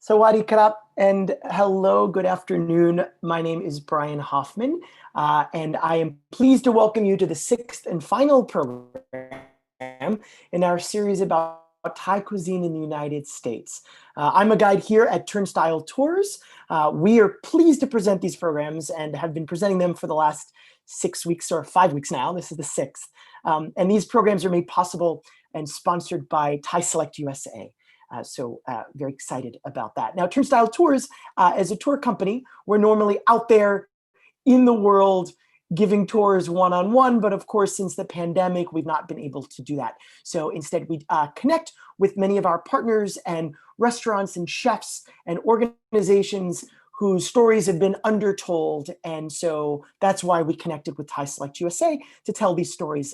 Sawadee krap and hello, good afternoon. My name is Brian Hoffman, and I am pleased to welcome you to the sixth and final program in our series about Thai cuisine in the United States. I'm a guide here at Turnstile Tours. We are pleased to present these programs and have been presenting them for the last 6 weeks or 5 weeks now. This is the sixth. And these programs are made possible and sponsored by Thai Select USA. So very excited about that. Now, Turnstile Tours, as a tour company, we're normally out there in the world giving tours one-on-one, but of course, since the pandemic, we've not been able to do that. So instead, we connect with many of our partners and restaurants and chefs and organizations whose stories have been undertold. And so that's why we connected with Thai Select USA to tell these stories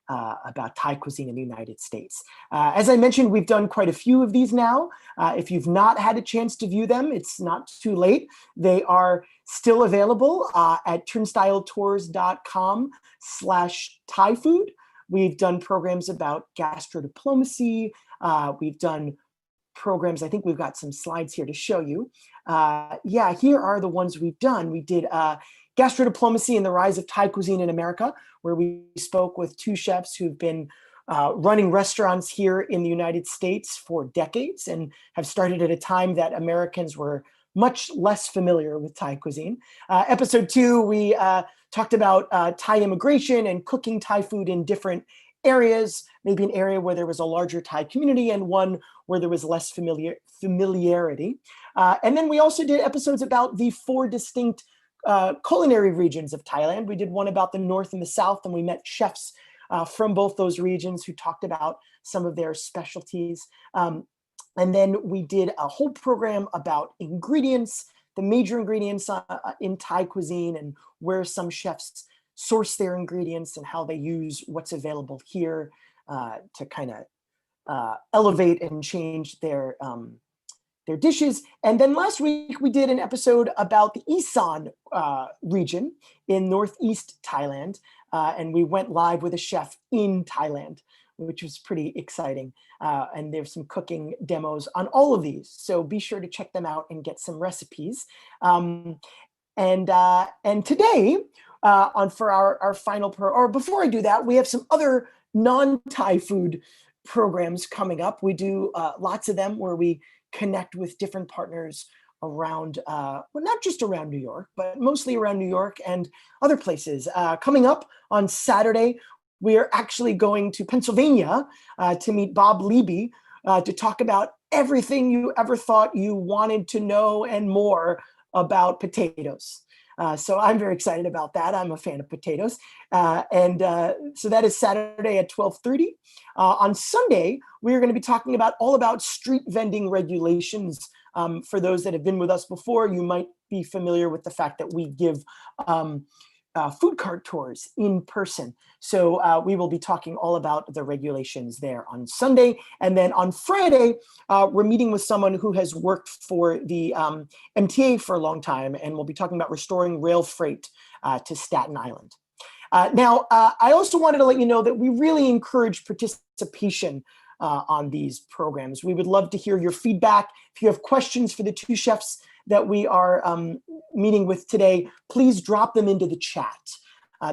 about Thai cuisine in the United States. As I mentioned, we've done quite a few of these now. If you've not had a chance to view them, it's not too late. They are still available at turnstilettours.com/Thai food. We've done programs about gastrodiplomacy. We've done programs, I think we've got some slides here to show you. Yeah, here are the ones we've done. We did Gastrodiplomacy and the Rise of Thai Cuisine in America, where we spoke with two chefs who've been running restaurants here in the United States for decades and have started at a time that Americans were much less familiar with Thai cuisine. Episode 2, we talked about Thai immigration and cooking Thai food in different areas, maybe an area where there was a larger Thai community and one where there was less familiarity. And then we also did episodes about the 4 distinct culinary regions of Thailand. We did one about the North and the South, and we met chefs from both those regions who talked about some of their specialties. And then we did a whole program about ingredients, the major ingredients in Thai cuisine and where some chefs source their ingredients and how they use what's available here to kind of elevate and change their dishes. And then last week we did an episode about the Isan region in Northeast Thailand. And we went live with a chef in Thailand, which was pretty exciting. And there's some cooking demos on all of these. So be sure to check them out and get some recipes. And today, for our final or before I do that, we have some other non-Thai food programs coming up. We do lots of them where we connect with different partners around, well, not just around New York, but mostly around New York and other places. Coming up on Saturday, we are actually going to Pennsylvania to meet Bob Leby to talk about everything you ever thought you wanted to know and more about potatoes. So I'm very excited about that. I'm a fan of potatoes. So that is Saturday at 12:30. On Sunday, we're going to be talking all about street vending regulations. For those that have been with us before, you might be familiar with the fact that we give food cart tours in person. So we will be talking all about the regulations there on Sunday. And then on Friday, we're meeting with someone who has worked for the MTA for a long time, and we'll be talking about restoring rail freight to Staten Island. Now, I also wanted to let you know that we really encourage participation on these programs. We would love to hear your feedback. If you have questions for the two chefs that we are meeting with today, please drop them into the chat.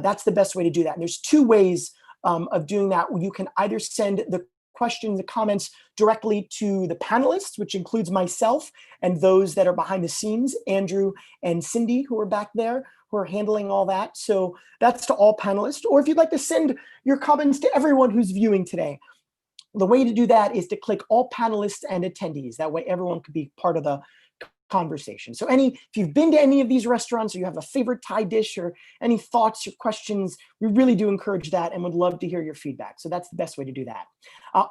That's the best way to do that. And there's 2 ways of doing that. You can either send the questions, the comments directly to the panelists, which includes myself and those that are behind the scenes, Andrew and Cindy, who are back there, who are handling all that. So that's to all panelists. Or if you'd like to send your comments to everyone who's viewing today, the way to do that is to click all panelists and attendees. That way everyone could be part of the conversation. So if you've been to any of these restaurants or you have a favorite Thai dish or any thoughts or questions, we really do encourage that and would love to hear your feedback. So that's the best way to do that.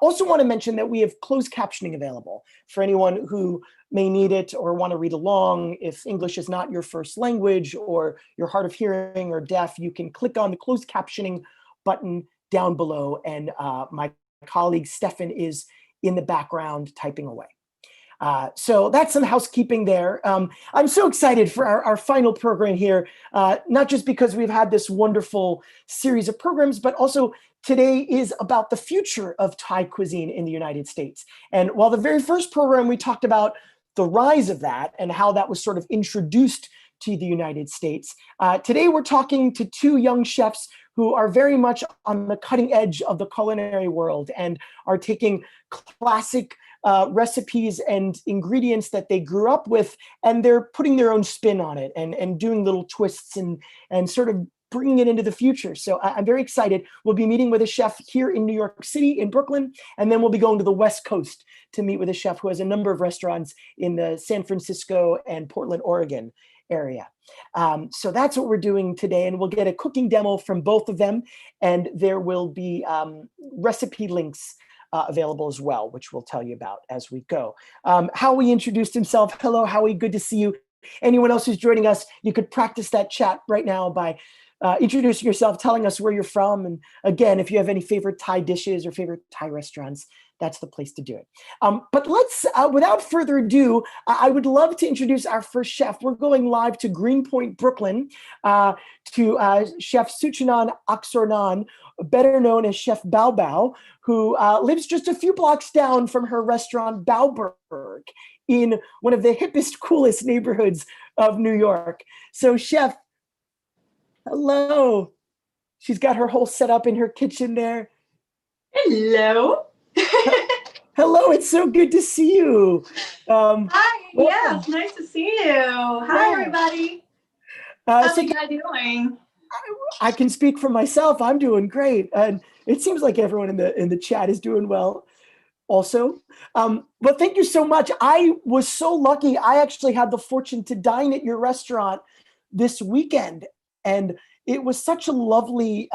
Also want to mention that we have closed captioning available for anyone who may need it or want to read along. If English is not your first language or you're hard of hearing or deaf, you can click on the closed captioning button down below, and my colleague Stefan is in the background typing away. So that's some housekeeping there. I'm so excited for our final program here, not just because we've had this wonderful series of programs, but also today is about the future of Thai cuisine in the United States. And while the very first program we talked about the rise of that and how that was sort of introduced to the United States. Today, we're talking to two young chefs who are very much on the cutting edge of the culinary world and are taking classic recipes and ingredients that they grew up with, and they're putting their own spin on it and doing little twists and sort of bringing it into the future. So I'm very excited. We'll be meeting with a chef here in New York City, in Brooklyn, and then we'll be going to the West Coast to meet with a chef who has a number of restaurants in the San Francisco and Portland, Oregon area. So that's what we're doing today, and we'll get a cooking demo from both of them, and there will be recipe links available as well, which we'll tell you about as we go. Howie introduced himself. Hello, Howie, good to see you. Anyone else who's joining us, you could practice that chat right now by introducing yourself, telling us where you're from. And again, if you have any favorite Thai dishes or favorite Thai restaurants, that's the place to do it. But let's, without further ado, I would love to introduce our first chef. We're going live to Greenpoint, Brooklyn, to Chef Suchanan Aksornnan, better known as Chef Bao Bao, who lives just a few blocks down from her restaurant Baoburg in one of the hippest, coolest neighborhoods of New York. So Chef, hello. She's got her whole setup in her kitchen there. Hello. Hello, it's so good to see you. Hi, yeah, it's nice to see you. Hi, everybody. How's you guys doing? I can speak for myself. I'm doing great. And it seems like everyone in the chat is doing well also. But thank you so much. I was so lucky. I actually had the fortune to dine at your restaurant this weekend. And it was such a lovely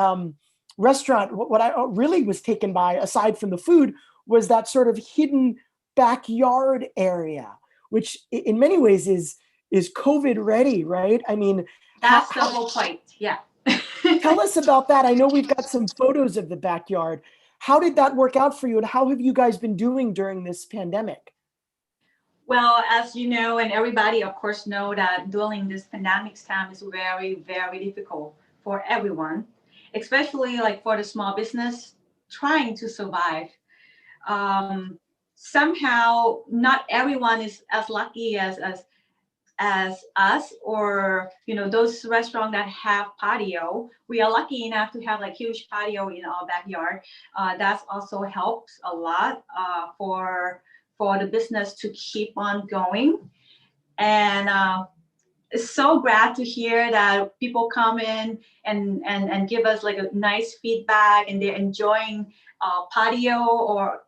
restaurant. What I really was taken by, aside from the food, was that sort of hidden backyard area, which in many ways is COVID ready, right? I mean, that's the whole point. Yeah. Tell us about that. I know we've got some photos of the backyard. How did that work out for you, and how have you guys been doing during this pandemic? Well, as you know, and everybody, of course, know that during this pandemic time is very, very difficult for everyone, especially like for the small business trying to survive. Somehow, not everyone is as lucky as us, or those restaurants that have patio. We are lucky enough to have like huge patio in our backyard. That also helps a lot for the business to keep on going. And it's so glad to hear that people come in and give us like a nice feedback, and they're enjoying patio or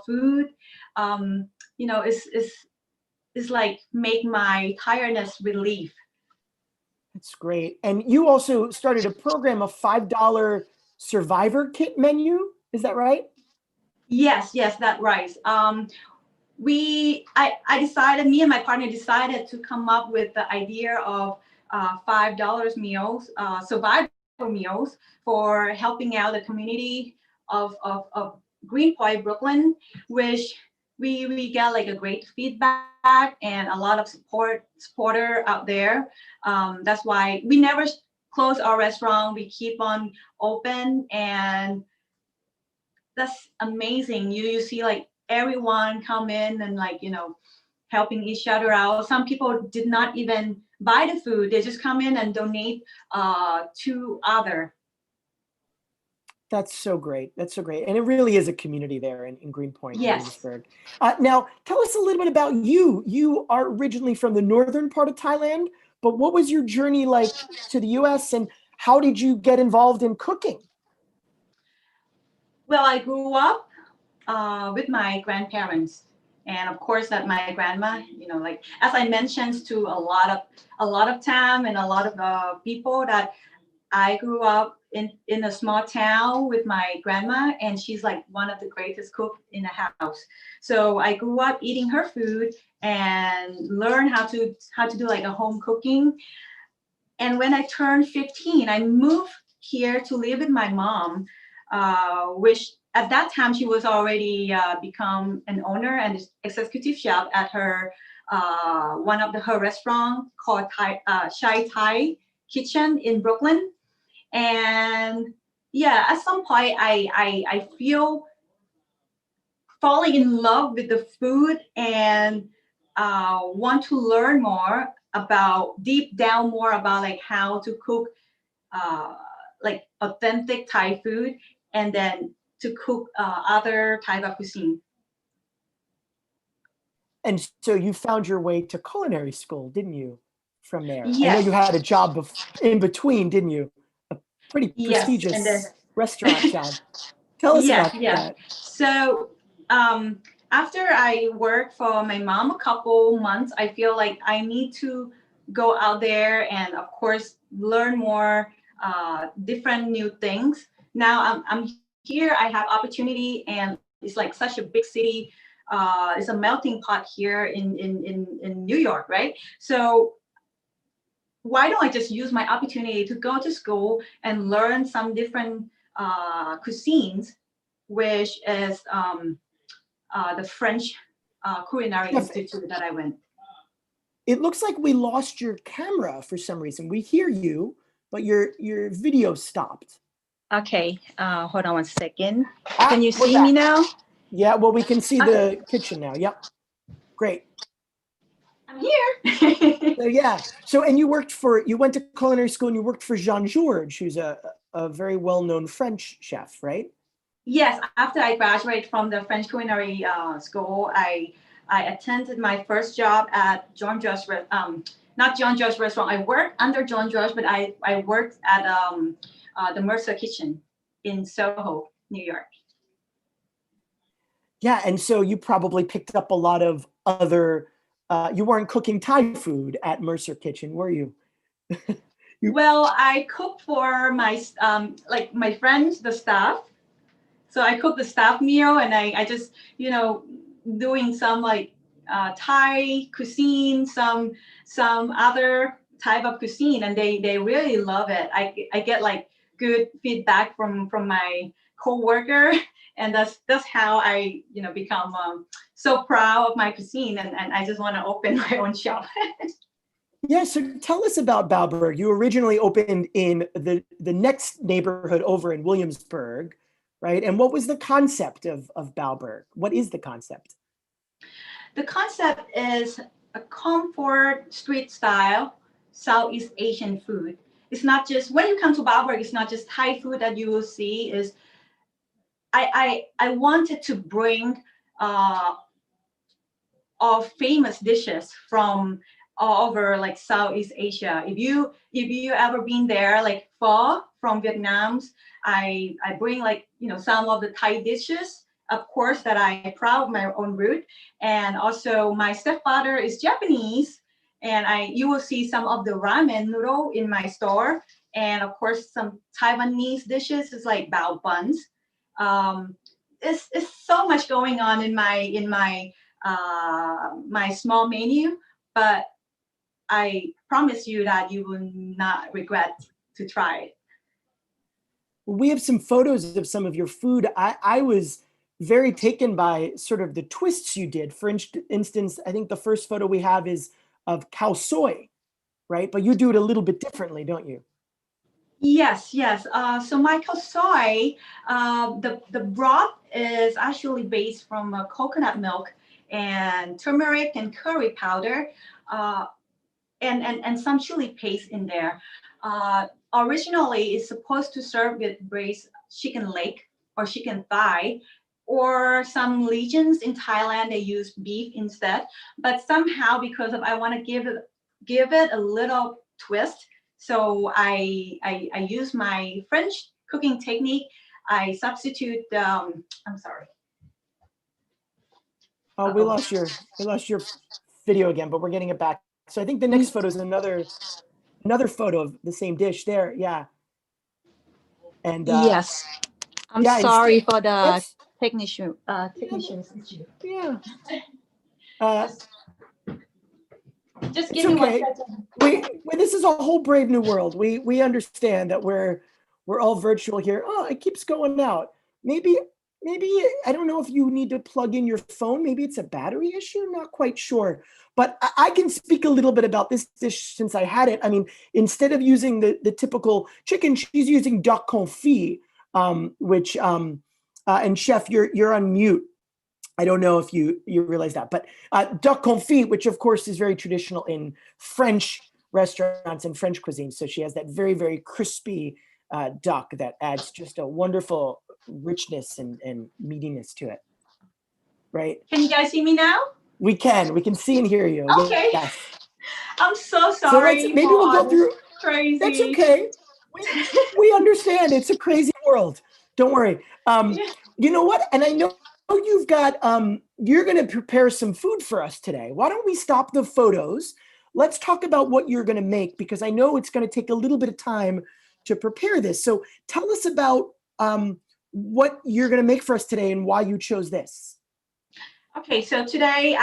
food. It's like make my tiredness relief. That's great. And you also started a program, a $5 survivor kit menu. Is that right? Yes, that's right. I decided, me and my partner decided to come up with the idea of $5 meals, survivor meals, for helping out the community of Greenpoint, Brooklyn, which we get like a great feedback and a lot of supporter out there. That's why we never close our restaurant. We keep on open, and that's amazing. You see like everyone come in and like helping each other out. Some people did not even buy the food. They just come in and donate to other. That's so great. That's so great. And it really is a community there in Greenpoint, yes. Williamsburg. Now, tell us a little bit about you. You are originally from the northern part of Thailand, but what was your journey like to the US, and how did you get involved in cooking? Well, I grew up with my grandparents. And of course that my grandma, like as I mentioned to a lot of time and a lot of people, that I grew up in a small town with my grandma, and she's like one of the greatest cooks in the house. So I grew up eating her food and learned how to do like a home cooking. And when I turned 15, I moved here to live with my mom, which at that time she was already become an owner and executive chef at her one of her restaurant called Thai Kitchen in Brooklyn. And yeah, at some point I feel falling in love with the food and want to learn more about deep down more about like how to cook like authentic Thai food, and then to cook other type of cuisine. And so you found your way to culinary school, didn't you, from there? I know Yes, you had a job in between, didn't you? A pretty yes, and then prestigious restaurant job. Tell us yes, about yes. that. So after I worked for my mom a couple months, I feel like I need to go out there and, of course, learn more different new things. Now I'm here. I have opportunity, and it's like such a big city. It's a melting pot here in New York, right? So why don't I just use my opportunity to go to school and learn some different cuisines, which is the French Culinary Jeff, Institute that I went. it looks like we lost your camera for some reason. We hear you, but your video stopped. Okay, hold on one second. Ah, Can you we're see me back. now? Yeah, well, we can see Okay. the kitchen now. Yep. Great. I'm here. So yeah. So and you went to culinary school and you worked for Jean Georges, who's a very well-known French chef, right? Yes, after I graduated from the French Culinary School, I attended my first job at Jean Georges, not Jean Georges restaurant. I worked under Jean Georges, but I worked at the Mercer Kitchen in Soho, New York. Yeah, and so you probably picked up a lot of other. You weren't cooking Thai food at Mercer Kitchen, were you? Well, I cooked for my like my friends, the staff. So I cook the staff meal, and I just doing some like Thai cuisine, some other type of cuisine, and they really love it. I get like good feedback from my coworker, and that's how I become so proud of my cuisine, and I just want to open my own shop. Yeah, so tell us about Baoburg. You originally opened in the next neighborhood over in Williamsburg, right? And what was the concept of Baoburg? What is the concept? The concept is a comfort street style Southeast Asian food. It's not just when you come to Baoburg, it's not just Thai food that you will see. Is I wanted to bring all famous dishes from all over like Southeast Asia. If you ever been there, like pho from Vietnam's, I bring like some of the Thai dishes, of course, that I proud of my own root, and also my stepfather is Japanese, and you will see some of the ramen noodle in my store, and of course some Taiwanese dishes is like bao buns. It's so much going on in my small menu, but I promise you that you will not regret to try it. We have some photos of some of your food. I was very taken by sort of the twists you did. For instance, I think the first photo we have is of Khao Soi, right? But you do it a little bit differently, don't you? Yes, yes. So my Khao Soi, the broth is actually based from coconut milk and turmeric and curry powder, uh, and some chili paste in there. Originally, it's supposed to serve with braised chicken leg or chicken thigh, or some regions in Thailand they use beef instead. But somehow, because of I want to give it a little twist, so I use my French cooking technique. I substitute. I'm sorry. Oh, we lost your video again, but we're getting it back. So I think the next photo is another photo of the same dish there. Yeah. And Yes, I'm yeah, sorry for the that's technician's issue. yeah. Uh, Just it's give me one okay. second. This is a whole brave new world. We understand that we're all virtual here. Oh, it keeps going out. Maybe I don't know if you need to plug in your phone. Maybe it's a battery issue. Not quite sure. But I can speak a little bit about this dish since I had it. I mean, instead of using the typical chicken, she's using duck confit, which and chef, you're on mute. I don't know if you realize that, but duck confit, which of course is very traditional in French restaurants and French cuisine. So she has that very, very crispy duck that adds just a wonderful richness and meatiness to it. Right? Can you guys see me now? We can see and hear you. Okay. Yes. I'm so So sorry. maybe we'll go through. Crazy. That's okay. We understand. It's a crazy world. Don't worry. You know what? And I know you've got, you're going to prepare some food for us today. Why don't we stop the photos? Let's talk about what you're going to make, because I know it's going to take a little bit of time to prepare this. So tell us about what you're going to make for us today and why you chose this. Okay, so today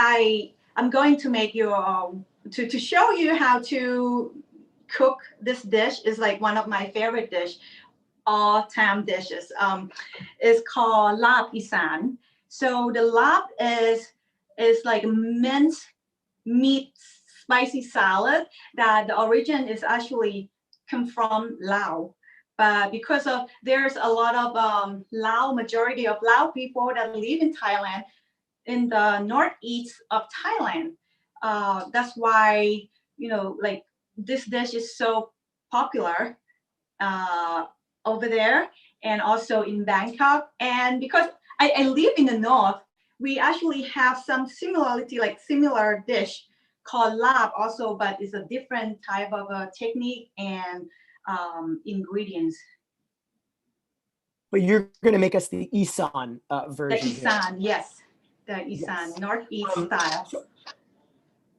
I'm going to make you to show you how to cook this dish. Is like one of my favorite all-time dishes. It's called Lap Isan. So the lap is like minced meat spicy salad that the origin is actually come from Laos. But because of there's a lot of Lao, majority of Lao people that live in Thailand, in the northeast of Thailand. That's why, like this dish is so popular over there and also in Bangkok. And because I live in the north, we actually have some similarity, like similar dish called lap also, but it's a different type of technique and ingredients. But you're going to make us the Isan version. The Isan, here. Yes. The Isan, Northeast style.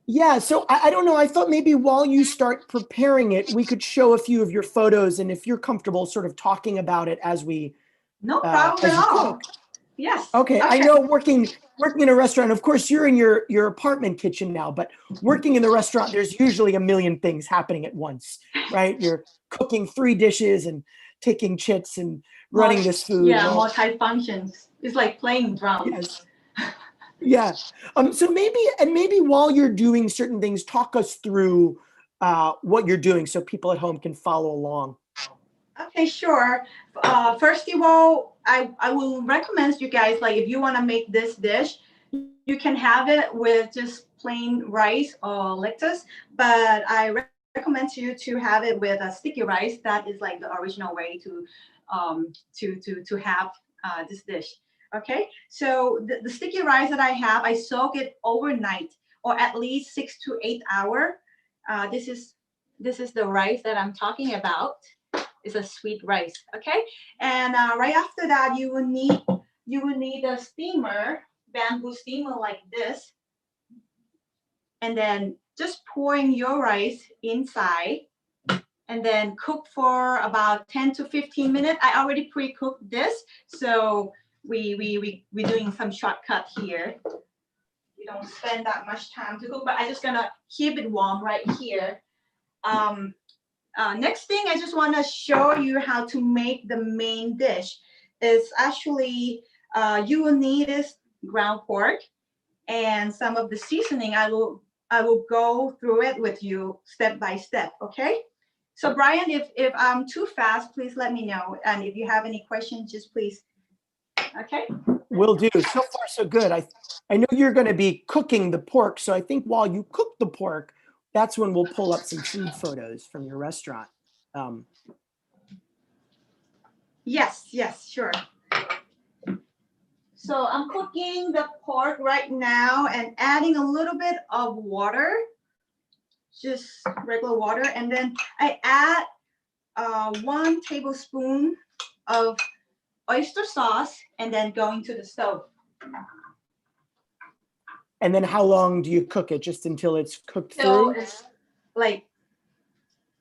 Yeah, so I don't know. I thought maybe while you start preparing it, we could show a few of your photos, and if you're comfortable sort of talking about it as we no problem at all. Cook. Yes. Okay. I know working in a restaurant, of course, you're in your apartment kitchen now, but working in the restaurant, there's usually a million things happening at once, right? You're cooking 3 dishes and taking chits and running this food. Yeah, multi-functions. It's like playing drums. Yes. Yeah. So maybe while you're doing certain things, talk us through what you're doing so people at home can follow along. Okay, sure. First of all, I will recommend you guys, like if you want to make this dish, you can have it with just plain rice or lettuce, but I recommend you to have it with a sticky rice. That is like the original way to have this dish. Okay, so the sticky rice that I have, I soak it overnight or at least 6 to 8 hours. This is the rice that I'm talking about. It's a sweet rice. Okay, and right after that, you will need a steamer, bamboo steamer like this, and then just pouring your rice inside, and then cook for about 10 to 15 minutes. I already pre-cooked this, so we're doing some shortcut here. You don't spend that much time to cook, but I'm just gonna keep it warm right here. Next thing, I just want to show you how to make the main dish. It's actually you will need is ground pork and some of the seasoning. I will go through it with you step by step. Okay. So Brian, if I'm too fast, please let me know. And if you have any questions, just please. Okay. Will do. So far, so good. I know you're going to be cooking the pork, so I think while you cook the pork, that's when we'll pull up some food photos from your restaurant. Yes, sure. So I'm cooking the pork right now and adding a little bit of water, just regular water, and then I add 1 tablespoon of oyster sauce, and then going to the stove. And then how long do you cook it? Just until it's cooked So through? it's like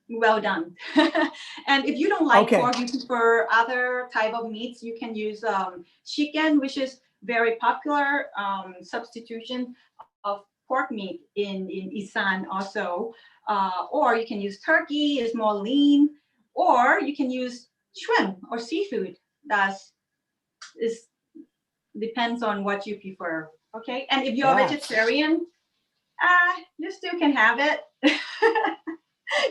well done. And if you don't like pork, you prefer other type of meats, you can use chicken, which is very popular substitution of pork meat in Isan also. Or you can use turkey, it's more lean, or you can use shrimp or seafood. Depends on what you prefer. Okay, and if you're vegetarian, you still can have it.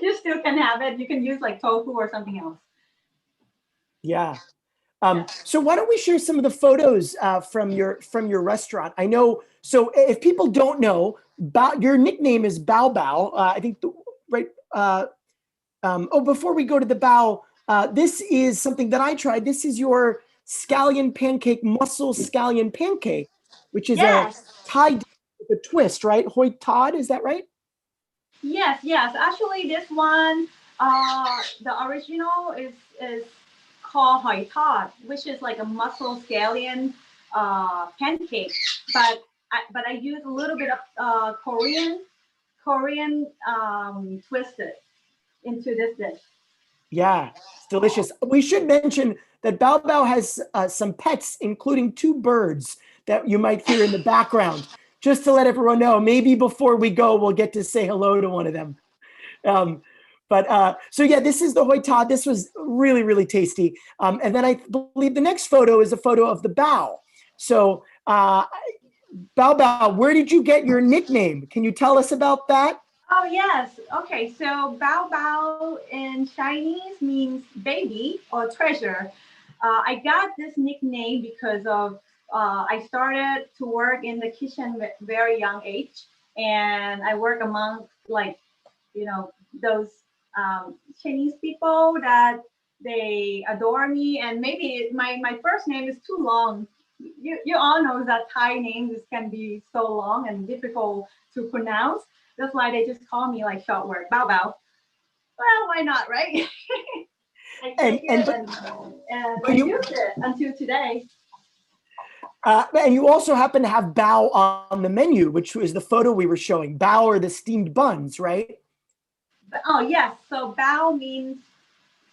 You still can have it. You can use like tofu or something else. Yeah. So why don't we share some of the photos from your restaurant? I know. So if people don't know, your nickname is Bao Bao. I think right. Before we go to the Bao, this is something that I tried. This is your scallion pancake, mussel scallion pancake, which is a Yes. Thai dish with a twist, right? Hoi Tod, is that right? Yes, yes. Actually, this one, the original is called Hoi Tod, which is like a mussel scallion pancake. But I use a little bit of Korean twisted into this dish. Yeah, it's delicious. We should mention that Bao Bao has some pets, including 2 birds that you might hear in the background. Just to let everyone know, maybe before we go, we'll get to say hello to one of them. So yeah, this is the Hoi Tod. This was really, really tasty. And then I believe the next photo is a photo of the Bao. So Bao Bao, where did you get your nickname? Can you tell us about that? Oh yes. Okay. So Bao Bao in Chinese means baby or treasure. I got this nickname because of I started to work in the kitchen at very young age, and I work among like those Chinese people that they adore me, and maybe my first name is too long. You all know that Thai names can be so long and difficult to pronounce. That's why they just call me like short word Bao Bao. Well, why not, right? I take it and But I you use it until today. and you also happen to have bao on the menu, which was the photo we were showing. Bao are the steamed buns, right? But, oh yes, so Bao means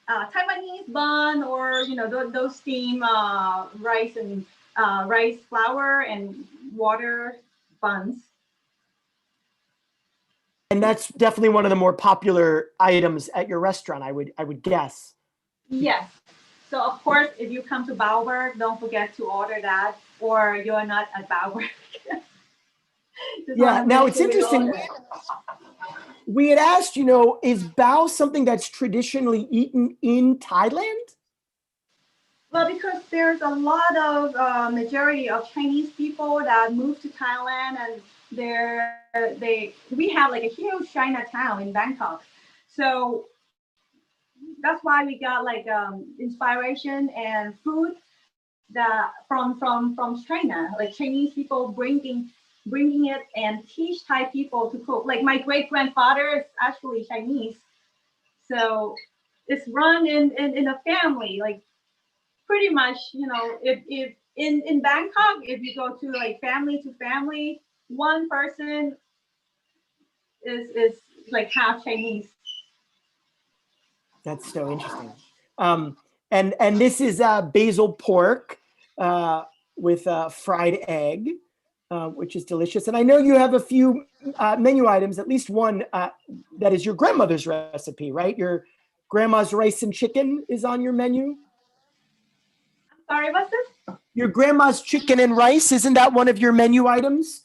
Taiwanese bun, or those steam rice and rice flour and water buns. And that's definitely one of the more popular items at your restaurant, I would guess. Yes. So of course, if you come to Baoburg, don't forget to order that, or you're not at Baoburg. Just want Yeah. to Now make it's sure you interesting. order it. We had asked, is bao something that's traditionally eaten in Thailand? Well, because there's a lot of majority of Chinese people that move to Thailand, and we have like a huge Chinatown in Bangkok, so that's why we got like inspiration and food that from China, like Chinese people bringing it and teach Thai people to cook. Like my great grandfather is actually Chinese, so it's run in a family, like pretty much, if in Bangkok, if you go to family to family, one person is like half Chinese. That's so interesting. And this is basil pork with fried egg, which is delicious. And I know you have a few menu items, at least one that is your grandmother's recipe, right? Your grandma's rice and chicken is on your menu. Sorry, what's this? Your grandma's chicken and rice, isn't that one of your menu items?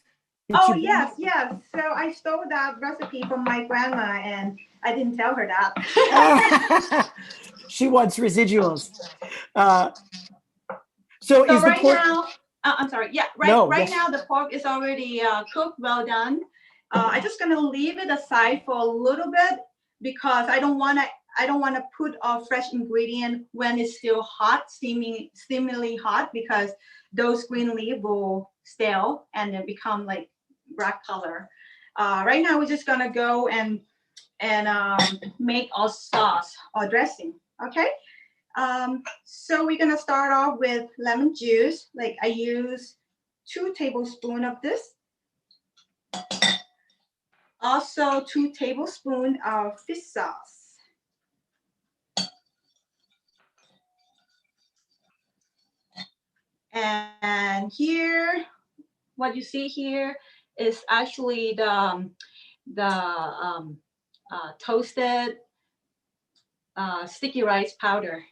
Oh yes, yes. So I stole that recipe from my grandma, and I didn't tell her that. She wants residuals. So is the right pork? now, I'm sorry. Yeah, right now the pork is already cooked, well done. I'm just gonna leave it aside for a little bit because I don't wanna put a fresh ingredient when it's still hot, steamingly hot, because those green leaves will stale and then become like black color. Right now we're just gonna go and make our sauce or dressing. Okay. So we're gonna start off with lemon juice. Like I use 2 tablespoons of this. Also 2 tablespoons of fish sauce. And here, what you see here is actually the toasted sticky rice powder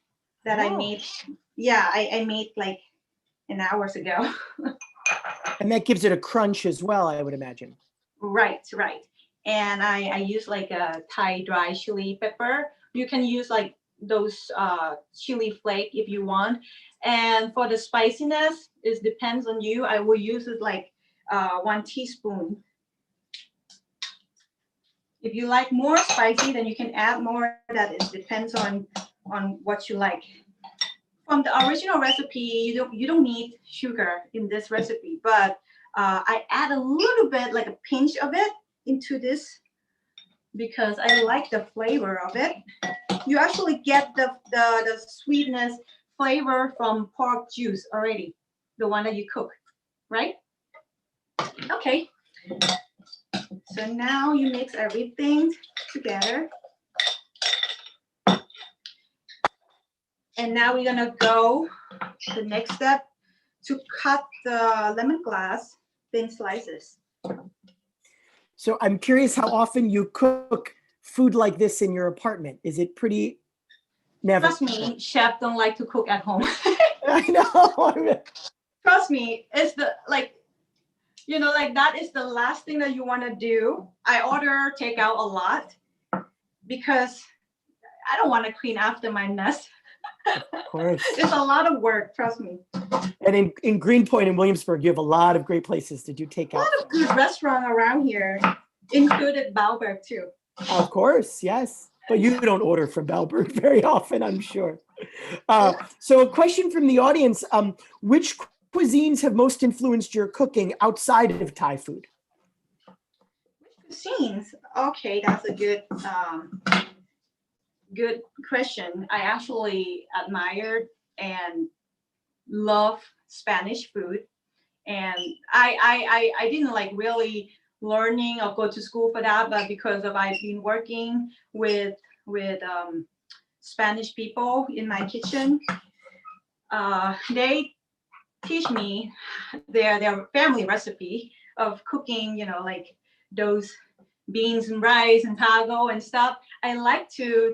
that I made. Yeah, I made like an hours ago. And that gives it a crunch as well, I would imagine. Right. And I use like a Thai dry chili pepper. You can use like those chili flake if you want. And for the spiciness, it depends on you. I will use it like 1 teaspoon. If you like more spicy, then you can add more. That it depends on what you like. From the original recipe, you don't need sugar in this recipe, but I add a little bit, like a pinch of it, into this because I like the flavor of it. You actually get the sweetness flavor from pork juice already, the one that you cook, right? Okay. So now you mix everything together. And now we're gonna go the next step to cut the lemongrass thin slices. So I'm curious how often you cook food like this in your apartment. Is it pretty? Never. Trust me, chef don't like to cook at home. I know. Trust me, it's the like that is the last thing that you want to do. I order takeout a lot because I don't want to clean after my mess. Of course. It's a lot of work, trust me. And in Greenpoint and Williamsburg, you have a lot of great places to do takeout. A lot of good restaurants around here, included Baoburg too. Of course, yes. But you don't order from Baoburg very often, I'm sure. So a question from the audience, which cuisines have most influenced your cooking outside of Thai food? Which cuisines? Okay, that's a good good question. I actually admire and love Spanish food, and I didn't like really learning or go to school for that, but because of I've been working with Spanish people in my kitchen, they teach me their family recipe of cooking, like those beans and rice and taco and stuff. I like to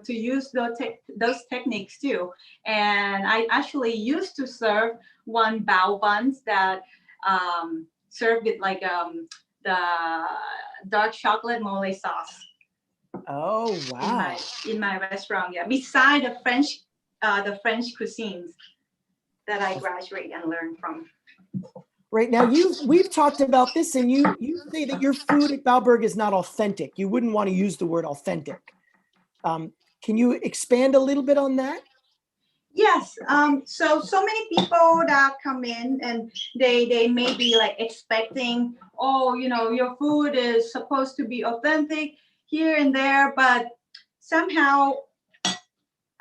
use those techniques too. And I actually used to serve one bao buns that served with like the dark chocolate mole sauce. Oh wow! In my restaurant, yeah. Beside the French cuisines that I graduate and learn from. Right now, we've talked about this, and you say that your food at Baoburg is not authentic. You wouldn't want to use the word authentic. Can you expand a little bit on that? Yes. So many people that come in and they may be like expecting, oh, your food is supposed to be authentic here and there, but somehow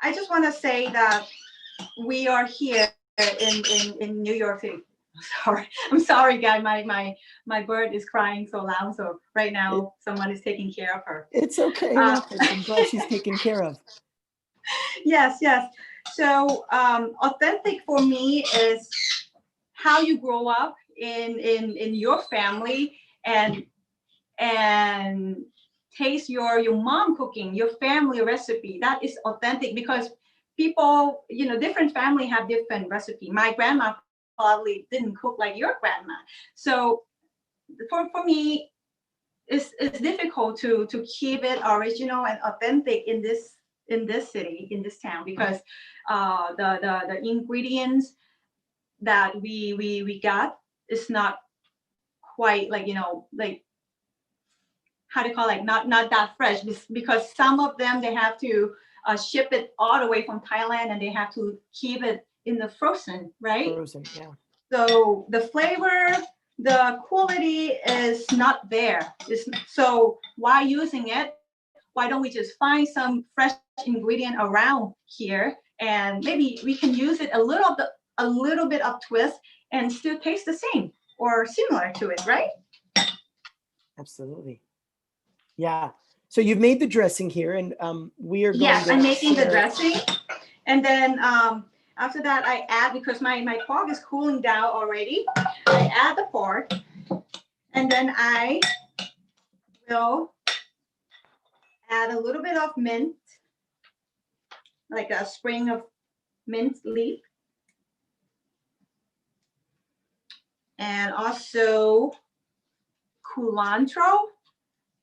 I just want to say that we are here in New York City. I'm sorry, guys. My bird is crying so loud. So right now, someone is taking care of her. It's okay. I'm glad she's taken care of. Yes. So authentic for me is how you grow up in your family and taste your mom cooking, your family recipe. That is authentic because people, different family have different recipe. My grandma probably didn't cook like your grandma. So for me, it's difficult to keep it original and authentic in this city, in this town, because the ingredients that we got is not quite like, like how do you call it, not that fresh, because some of them they have to ship it all the way from Thailand and they have to keep it in the frozen, right? Frozen, yeah. So the flavor, the quality is not there. So why using it? Why don't we just find some fresh ingredient around here and maybe we can use it a little bit of twist and still taste the same or similar to it, right? Absolutely. Yeah. So you've made the dressing here, and we are going. Yes, I'm making the dressing, and then after that I add, because my pork is cooling down already. I add the pork, and then I will add a little bit of mint, like a sprig of mint leaf, and also culantro.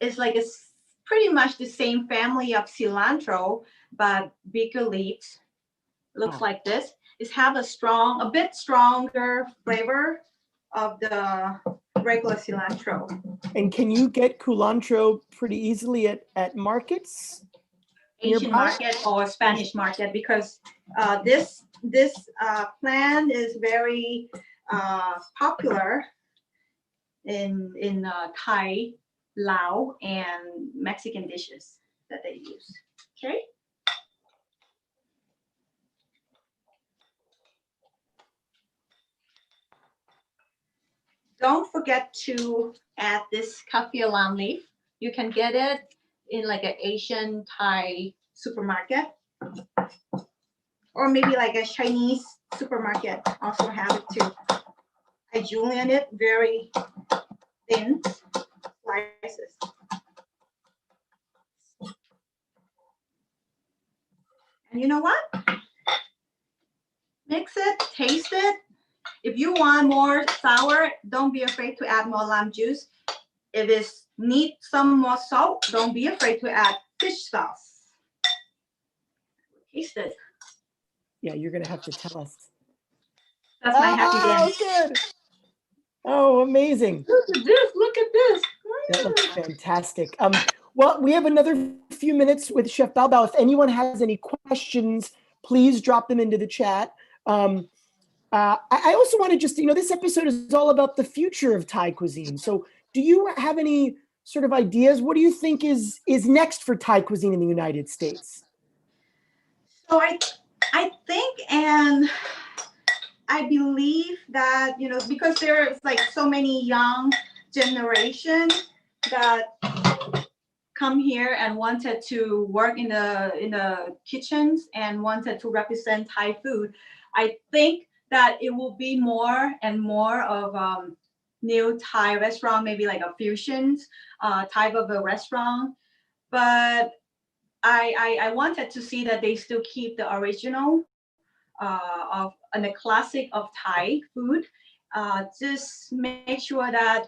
It's like it's pretty much the same family of cilantro, but bigger leaves. Looks like this. is have a bit stronger flavor of the regular cilantro. And can you get culantro pretty easily at markets? Asian nearby? market or Spanish market, because this plant is very popular in Thai, Lao, and Mexican dishes that they use. Okay. Don't forget to add this kaffir lam leaf. You can get it in like an Asian Thai supermarket, or maybe like a Chinese supermarket also have it too. I julienne it very thin slices. And you know what? Mix it, taste it. If you want more sour, don't be afraid to add more lime juice. If it needs some more salt, don't be afraid to add fish sauce. Taste it. Yeah, you're gonna have to tell us. That's my happy blend. Good. Oh, amazing. Look at this. Look at this. That looks fantastic. Well, we have another few minutes with Chef Bao Bao. If anyone has any questions, please drop them into the chat. I also want to just, this episode is all about the future of Thai cuisine. So do you have any sort of ideas? What do you think is next for Thai cuisine in the United States? So I think, and I believe that, because there's like so many young generation that come here and wanted to work in the kitchens and wanted to represent Thai food. I think that it will be more and more of new Thai restaurant, maybe like a fusion type of a restaurant. But I wanted to see that they still keep the original and the classic of Thai food. Just make sure that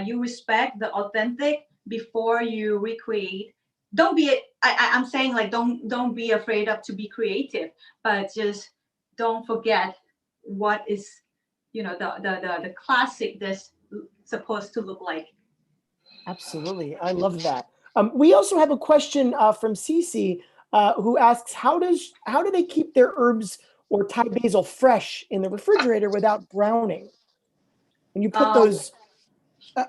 you respect the authentic before you recreate. Don't be, I'm saying like don't be afraid of to be creative, but just don't forget what is the classic that's supposed to look like. Absolutely, I love that. We also have a question from Cece who asks, how do they keep their herbs or Thai basil fresh in the refrigerator without browning? When you put those,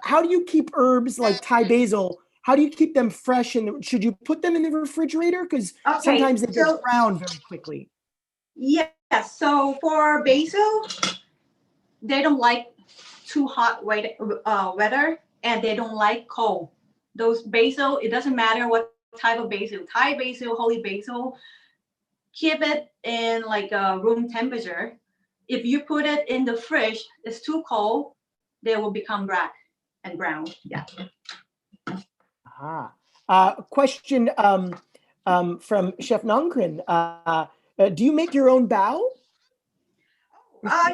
how do you keep herbs like Thai basil? How do you keep them fresh? And should you put them in the refrigerator? Because sometimes they get brown very quickly. Yes. So for basil, they don't like too hot weather, and they don't like cold. Those basil, it doesn't matter what type of basil, Thai basil, holy basil, keep it in like a room temperature. If you put it in the fridge, it's too cold, they will become black and brown. Yeah. Question from Chef Nongkrin. Do you make your own bao?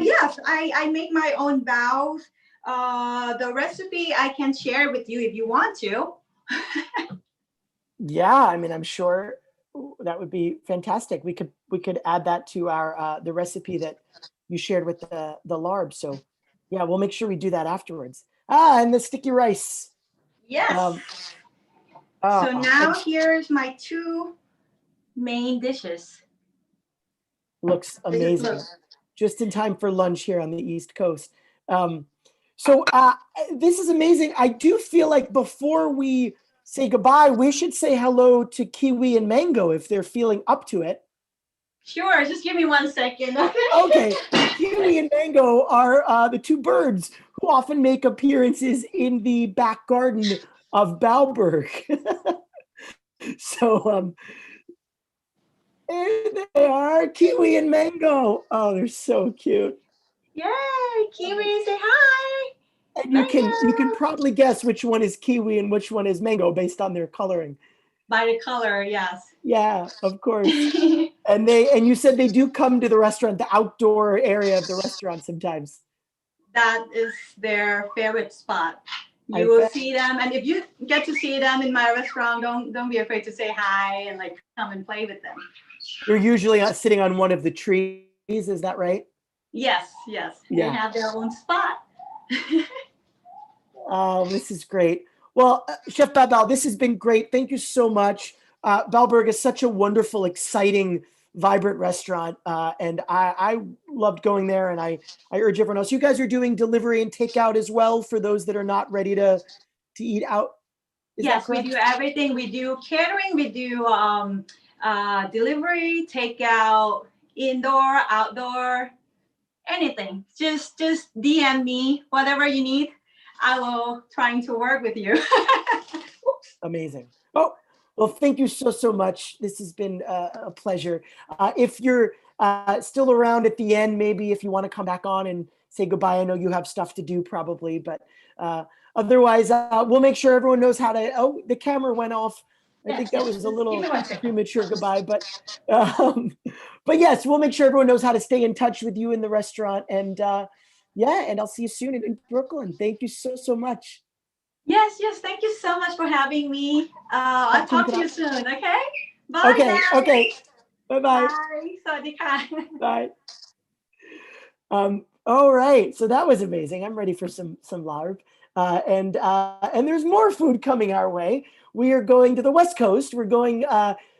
Yes, I make my own baos. The recipe I can share with you if you want to. Yeah, I mean, I'm sure that would be fantastic. We could add that to our the recipe that you shared with the larb. So yeah, we'll make sure we do that afterwards. And the sticky rice. Yes. So now here's my two main dishes. Looks amazing. Just in time for lunch here on the East Coast. So this is amazing. I do feel like before we say goodbye, we should say hello to Kiwi and Mango if they're feeling up to it. Sure, just give me 1 second. Okay, Kiwi and Mango are the two birds who often make appearances in the back garden of Baoburg. So there they are, Kiwi and Mango. Oh, they're so cute. Yay, Kiwi, say hi. And you can probably guess which one is Kiwi and which one is Mango based on their coloring. By the color, yes. Yeah, of course. And you said they do come to the restaurant, the outdoor area of the restaurant sometimes. That is their favorite spot. You will see them, and if you get to see them in my restaurant, don't be afraid to say hi and like come and play with them. You're usually sitting on one of the trees Is that right? Yes, yes. They Yeah. have their own spot. Oh, this is great. Well, Chef Bao Bao, this has been great. Thank you so much. Baoburg is such a wonderful, exciting, vibrant restaurant, and I loved going there. And I urge everyone else. You guys are doing delivery and takeout as well for those that are not ready to eat out. Is that Yes, we correct? do everything. We do catering, we do delivery, takeout, indoor, outdoor, anything. Just DM me, whatever you need. I will trying to work with you. Amazing. Oh, well, thank you so much. This has been a pleasure. If you're still around at the end, maybe if you want to come back on and say goodbye, I know you have stuff to do probably, but otherwise, we'll make sure everyone knows how to. Oh, the camera went off. I think that was a little premature goodbye, but yes, we'll make sure everyone knows how to stay in touch with you in the restaurant. And yeah, and I'll see you soon in Brooklyn. Thank you so much. Yes, yes. Thank you so much for having me. I'll talk to you soon. Okay. Bye, Okay. guys. Okay. Bye-bye. Bye. สวัสดีค่ะ Bye. All right. So that was amazing. I'm ready for some larb. And there's more food coming our way. We are going to the West Coast. We're going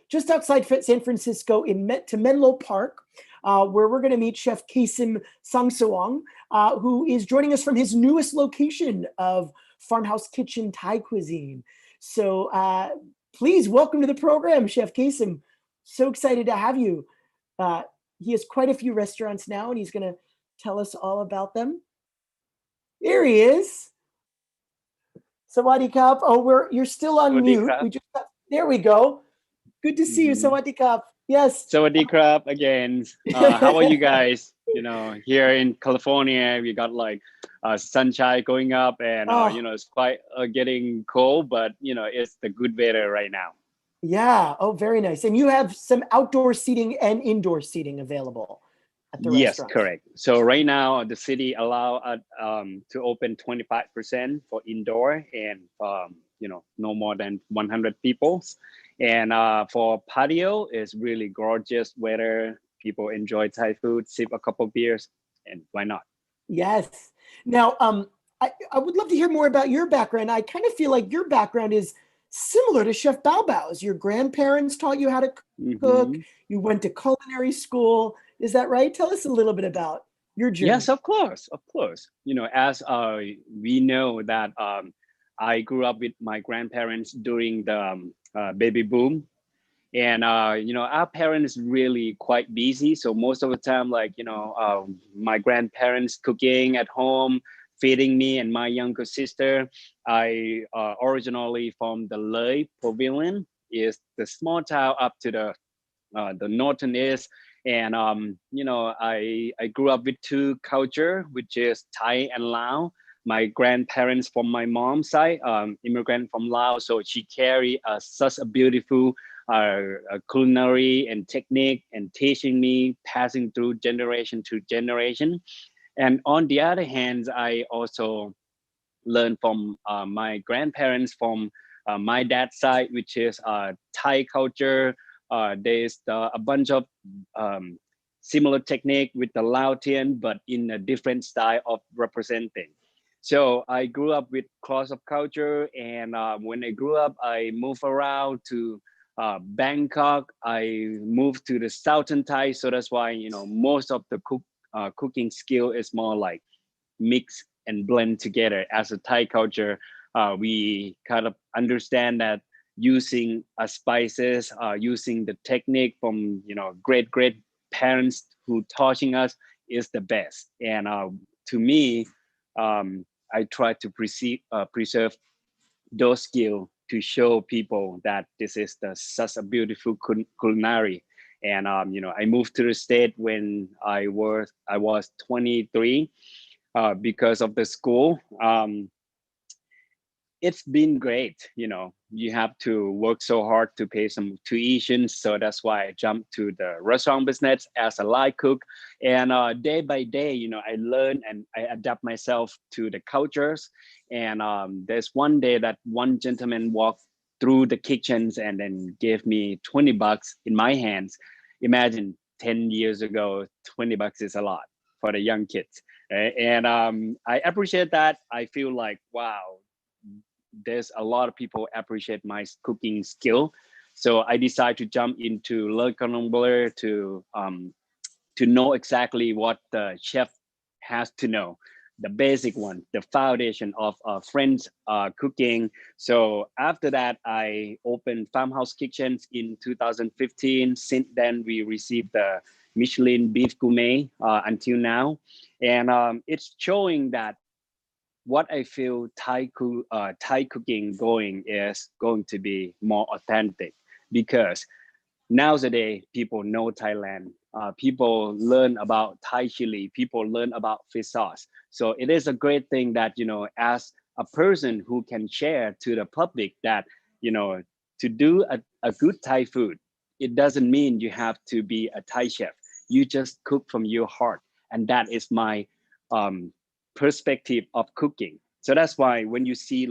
just outside San Francisco to Menlo Park, where we're going to meet Chef Kasem Saengsawang, who is joining us from his newest location of Farmhouse Kitchen Thai Cuisine. So please welcome to the program, Chef Kasem. So excited to have you. He has quite a few restaurants now, and he's going to tell us all about them. Here he is. Sawadee Kap. Oh, you're still on mute. There we go. Good to see you, Sawadee Kap. Yes. Sawadee Krap again. How are you guys? You know, here in California, we got like sunshine going up, and you know, it's quite getting cold, but you know, it's the good weather right now. Yeah. Oh, very nice. And you have some outdoor seating and indoor seating available at the restaurant. Yes, correct. So right now, the city allow to open 25% for indoor, and you know, no more than 100 people. And for patio, it's really gorgeous weather. People enjoy Thai food, sip a couple beers, and why not? Yes. Now, I would love to hear more about your background. I kind of feel like your background is similar to Chef Bao Bao's. Your grandparents taught you how to cook. You went to culinary school. Is that right? Tell us a little bit about your journey. Yes, of course, of course. You know, as we know that I grew up with my grandparents during the baby boom. And, you know, our parents really quite busy. So most of the time, like, you know, my grandparents cooking at home, feeding me and my younger sister. I originally from the Lei Pavilion, is the small town up to the northern east. And, you know, I grew up with two culture, which is Thai and Lao. My grandparents from my mom's side, immigrant from Laos. So she carry such a beautiful culinary and technique and teaching me, passing through generation to generation. And on the other hand, I also learned from my grandparents from my dad's side, which is Thai culture. There's a bunch of similar technique with the Laotian, but in a different style of representing. So I grew up with cross of culture, and when I grew up, I moved around to Bangkok. I moved to the southern Thai, so that's why, you know, most of the cooking skill is more like mix and blend together. As a Thai culture, we kind of understand that using spices, using the technique from, you know, great parents who teaching us is the best. And to me, I try to preserve those skills to show people that this is such a beautiful culinary. And you know, I moved to the state when I was 23 because of the school. It's been great. You know, you have to work so hard to pay some tuition. So that's why I jumped to the restaurant business as a live cook. And day by day, you know, I learn and I adapt myself to the cultures. And there's one day that one gentleman walked through the kitchens and then gave me $20 in my hands. Imagine 10 years ago, $20 is a lot for the young kids. Right? And I appreciate that. I feel like, wow, there's a lot of people appreciate my cooking skill. So I decided to jump into Le Cordon Bleu to know exactly what the chef has to know, the basic one, the foundation of French cooking. So after that, I opened Farmhouse Kitchens in 2015. Since then, we received the Michelin Beef Gourmet until now. And it's showing that what I feel Thai cooking is going to be more authentic, because nowadays people know Thailand. People learn about Thai chili. People learn about fish sauce. So it is a great thing that, as a person who can share to the public that, to do a good Thai food, it doesn't mean you have to be a Thai chef. You just cook from your heart. And that is my perspective of cooking. So that's why when you see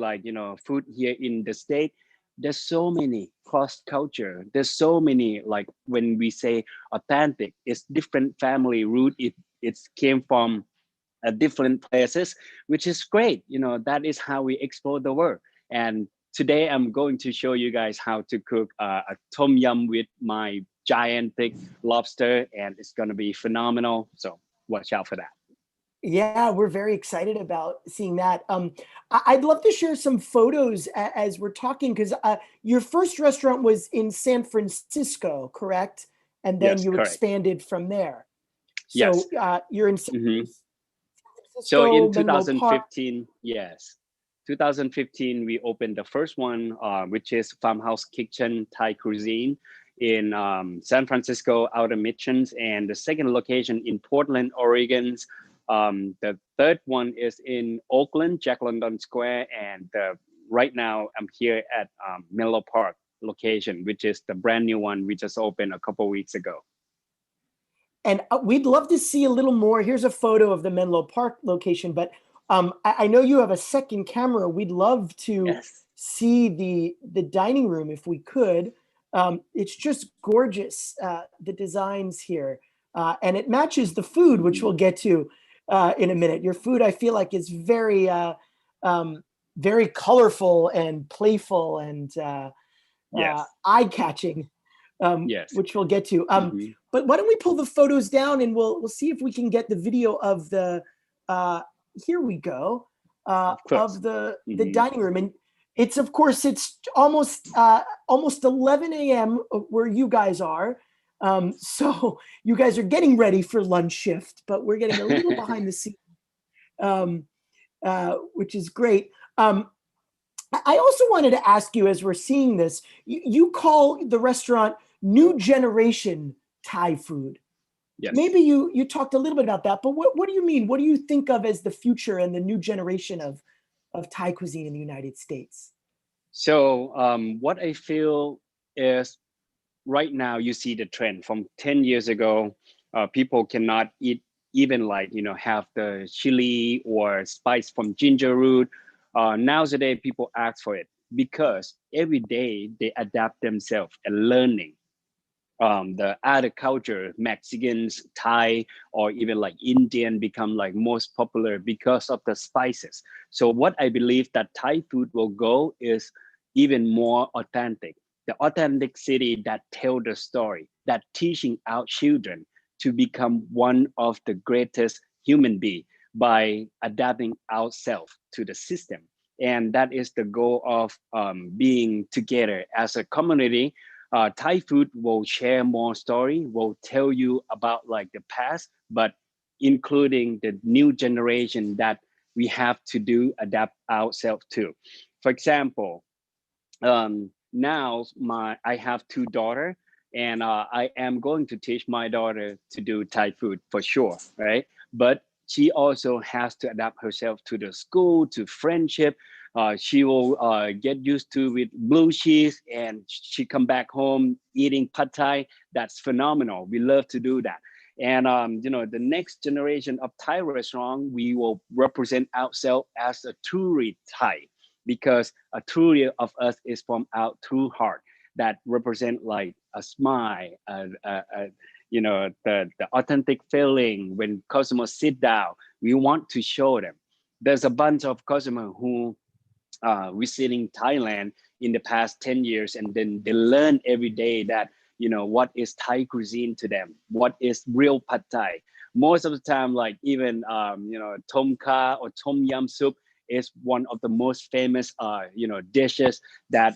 food here in the state, there's so many cross culture. There's so many, like when we say authentic, it's different family root. It came from different places, which is great. That is how we explore the world. And today I'm going to show you guys how to cook a tom yum with my gigantic lobster, and it's going to be phenomenal. So watch out for that. Yeah, we're very excited about seeing that. I'd love to share some photos as we're talking, because your first restaurant was in San Francisco, correct? And then Yes, you correct. expanded from there. Yes. So you're in San So Francisco, in Menlo Park. 2015, yes, 2015, we opened the first one, which is Farmhouse Kitchen Thai Cuisine in San Francisco, Outer Missions, and the second location in Portland, Oregon. The third one is in Oakland, Jack London Square, and right now I'm here at Menlo Park location, which is the brand new one we just opened a couple weeks ago. And we'd love to see a little more. Here's a photo of the Menlo Park location, but I know you have a second camera. We'd love to see the dining room if we could. It's just gorgeous, the designs here. And it matches the food, which we'll get to in a minute. Your food, I feel like, is very, very colorful and playful and eye-catching, which we'll get to. But why don't we pull the photos down and we'll see if we can get the video of the, here we go, of the dining room. And it's, of course, it's almost 11 a.m. where you guys are. So you guys are getting ready for lunch shift, but we're getting a little behind the scenes, which is great. I also wanted to ask you, as we're seeing this, you call the restaurant New Generation Thai Food. Yes. Maybe you talked a little bit about that, but what do you mean? What do you think of as the future and the new generation of Thai cuisine in the United States? So what I feel is, right now you see the trend from 10 years ago, people cannot eat even have the chili or spice from ginger root. Nowadays people ask for it because every day they adapt themselves and learning the other culture, Mexicans, Thai, or even Indian become most popular because of the spices. So what I believe that Thai food will go is even more authentic. The authenticity that tell the story, that teaching our children to become one of the greatest human being by adapting ourselves to the system. And that is the goal of being together as a community. Thai food will share more story, will tell you about the past, but including the new generation that we have to adapt ourselves to. For example, now I have two daughters, and I am going to teach my daughter to do Thai food for sure, right? But she also has to adapt herself to the school, to friendship. She will get used to with blue cheese, and she come back home eating pad thai. That's phenomenal. We love to do that. And the next generation of Thai restaurant, we will represent ourselves as a truly Thai, because a truly of us is from our true heart that represent a smile, the authentic feeling when customers sit down. We want to show them. There's a bunch of customers who visiting Thailand in the past 10 years, and then they learn every day that what is Thai cuisine to them, what is real pad Thai. Most of the time, like even tom kha or tom yum soup is one of the most famous dishes that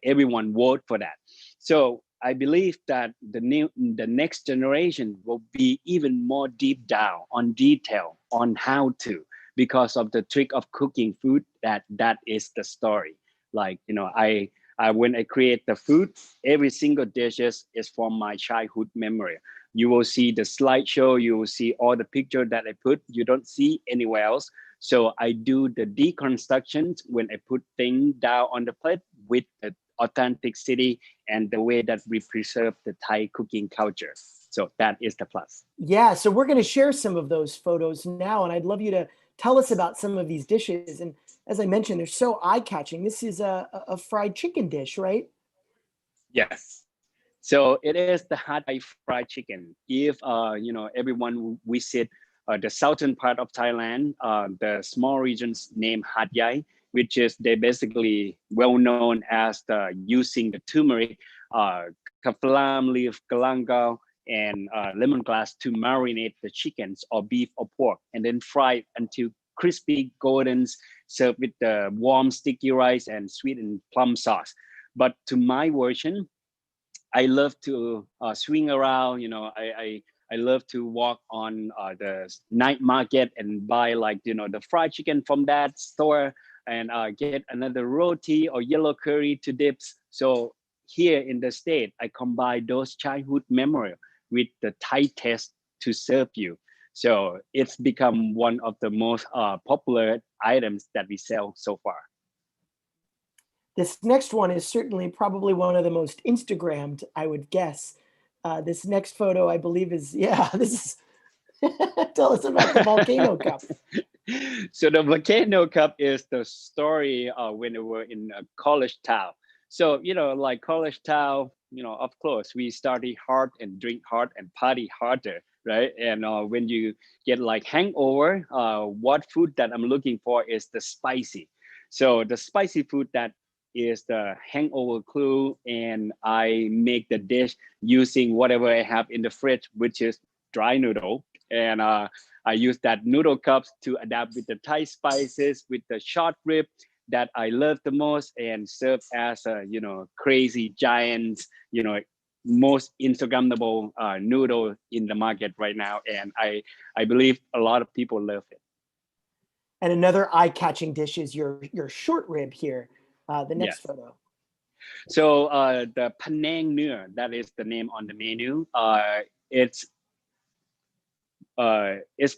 everyone vote for that. So I believe that the next generation will be even more deep down on detail on how to, because of the trick of cooking food, that is the story. Like I when I create the food, every single dishes is from my childhood memory. You will see the slideshow, you will see all the picture that I put, you don't see anywhere else. So I do the deconstructions when I put things down on the plate with the authenticity and the way that we preserve the Thai cooking culture. So that is the plus. Yeah, so we're going to share some of those photos now, and I'd love you to tell us about some of these dishes. And as I mentioned, they're so eye-catching. This is a fried chicken dish, right? Yes. So it is the hot Thai fried chicken. If everyone visit the southern part of Thailand, the small regions named Hat Yai, which is they basically well known as using the turmeric, kafflam leaf, galangal, and lemongrass to marinate the chickens or beef or pork, and then fry it until crispy golden, served with the warm sticky rice and sweet and plum sauce. But to my version, I love to swing around. I love to walk on the night market and buy the fried chicken from that store, and get another roti or yellow curry to dips. So here in the state, I combine those childhood memory with the Thai taste to serve you. So it's become one of the most popular items that we sell so far. This next one is certainly probably one of the most Instagrammed, I would guess. This next photo, I believe, is, yeah, this is, tell us about the Volcano Cup. So the Volcano Cup is the story when we were in a college town. So, like college town, of course, we study hard and drink hard and party harder, right? And when you get like hangover, what food that I'm looking for is the spicy. So the spicy food that is the hangover clue, and I make the dish using whatever I have in the fridge, which is dry noodle. And I use that noodle cups to adapt with the Thai spices, with the short rib that I love the most, and serve as a crazy giant, most Instagrammable noodle in the market right now. And I believe a lot of people love it. And another eye-catching dish is your short rib here. The next Yes. photo. So the Panang Nua, that is the name on the menu. It's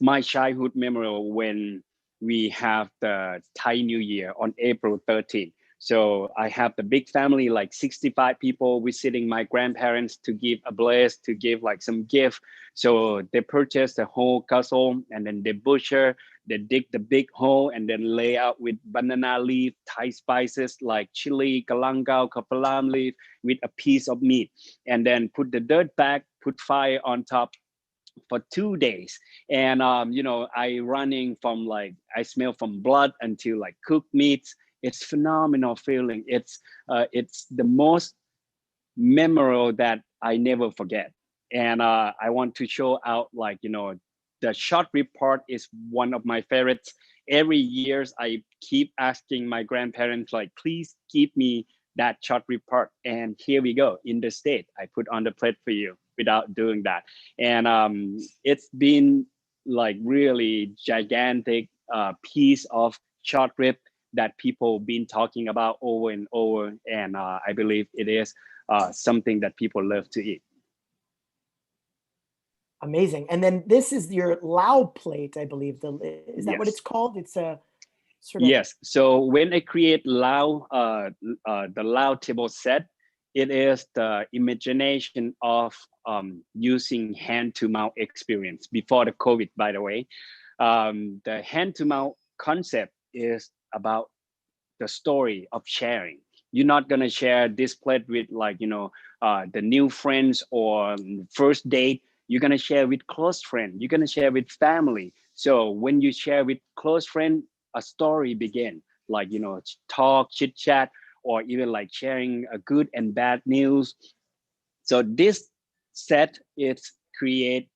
my childhood memory when we have the Thai New Year on April 13th. So I have the big family, like 65 people visiting my grandparents to give a bless, to give like some gift. So they purchase the whole castle, and then they butcher, they dig the big hole and then lay out with banana leaf, Thai spices like chili, galangal, kapalam leaf with a piece of meat, and then put the dirt back, put fire on top for 2 days. And I running from I smell from blood until like cooked meats. It's phenomenal feeling. It's the most memorable that I never forget. And I want to show out the short rib part is one of my favorites. Every years I keep asking my grandparents please give me that short rib part, and here we go. In the state, I put on the plate for you without doing that. And it's been really gigantic piece of short rib that people been talking about over and over, and I believe it is something that people love to eat. Amazing. And then this is your Lao plate, I believe. Is that what Yes. it's called? It's a sort of. Yes. So when I create Lao, the Lao table set, it is the imagination of using hand-to-mouth experience before the COVID, by the way. The hand-to-mouth concept is about the story of sharing. You're not gonna share this plate with the new friends or first date. you're going to share with close friend, you're going to share with family. So when you share with close friend, a story begin, like, talk, chit chat, or even like sharing a good and bad news. So this set is create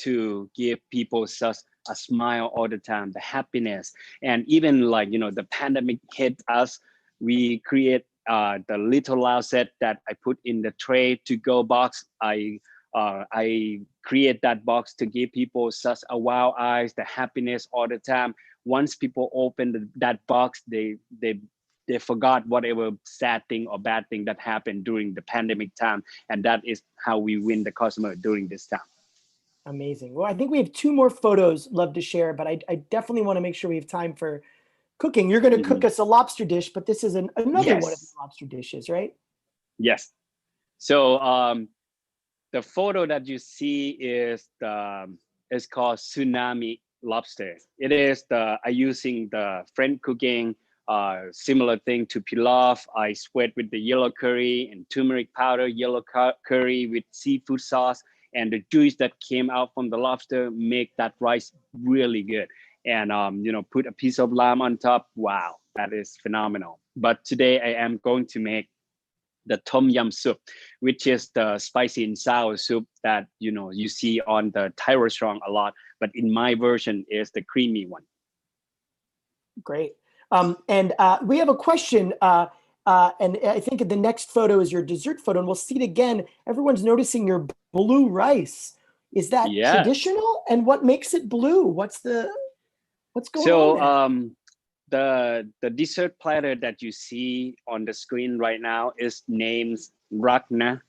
to give people such a smile all the time, the happiness. And even like, the pandemic hit us, we create the little loud set that I put in the tray to go box. I create that box to give people such a wow eyes, the happiness all the time. Once people open that box, they forgot whatever sad thing or bad thing that happened during the pandemic time. And that is how we win the customer during this time. Amazing. Well, I think we have 2 more photos love to share, but I definitely want to make sure we have time for cooking. You're going to cook us a lobster dish, but this is another one of the lobster dishes, right? Yes. So the photo that you see is it's called Tsunami Lobster. It is I using the French cooking, similar thing to pilaf. I sweat with the yellow curry and turmeric powder, yellow curry with seafood sauce, and the juice that came out from the lobster make that rice really good. And put a piece of lamb on top. Wow, that is phenomenal. But today I am going to make the tom yum soup, which is the spicy and sour soup that you see on the Thai restaurant a lot. But in my version is the creamy one. Great. And we have a question. And I think the next photo is your dessert photo, and we'll see it again. Everyone's noticing your blue rice. Is that traditional? And what makes it blue? What's going on there? The dessert platter that you see on the screen right now is named Rakna.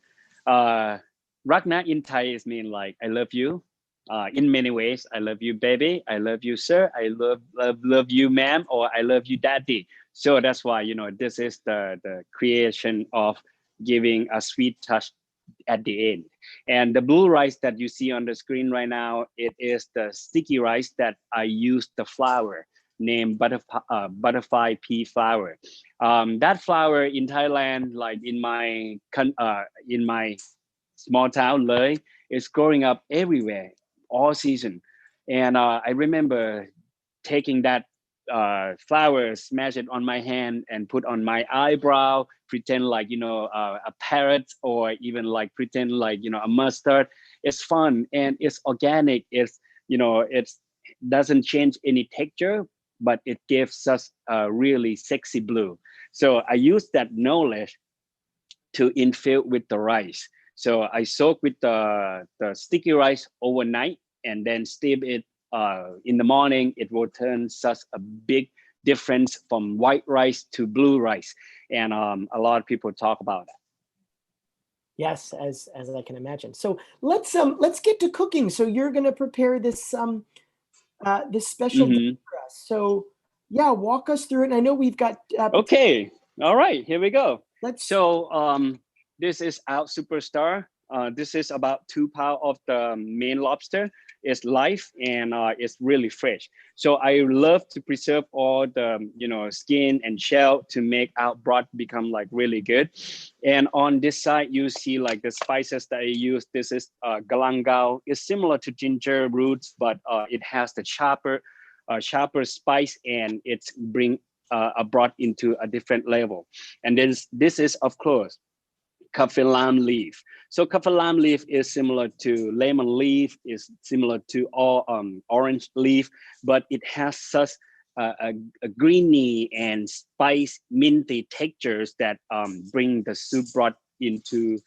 Rakna in Thai is mean like I love you. In many ways, I love you, baby. I love you, sir. I love you, ma'am, or I love you, daddy. So that's why this is the creation of giving a sweet touch at the end. And the blue rice that you see on the screen right now, it is the sticky rice that I use the flour named butterfly pea flour. That flour in Thailand, like in my small town, Loi, is growing up everywhere, all season. And I remember taking that flour, smash it on my hand and put on my eyebrow, pretend like, a parrot, or even like pretend like, a mustard. It's fun and it's organic. It's doesn't change any texture, but it gives us a really sexy blue. So I use that knowledge to infill with the rice. So I soak with the sticky rice overnight and then steam it in the morning. It will turn such a big difference from white rice to blue rice. And a lot of people talk about that. Yes, as I can imagine. So let's get to cooking. So you're going to prepare this this special dish for us. So yeah, walk us through it. And I know we've got okay. All right, here we go. This is our superstar. This is about 2 pounds of the main lobster. It's live and it's really fresh. So I love to preserve all the skin and shell to make our broth become like really good. And on this side, you see like the spices that I use. This is galangao. It's similar to ginger roots, but it has the sharper spice, and it's bring a broth into a different level. And then this is of course kaffir lime leaf. So kaffir lime leaf is similar to lemon leaf, is similar to all orange leaf, but it has such a greeny and spice minty textures that bring the soup broth into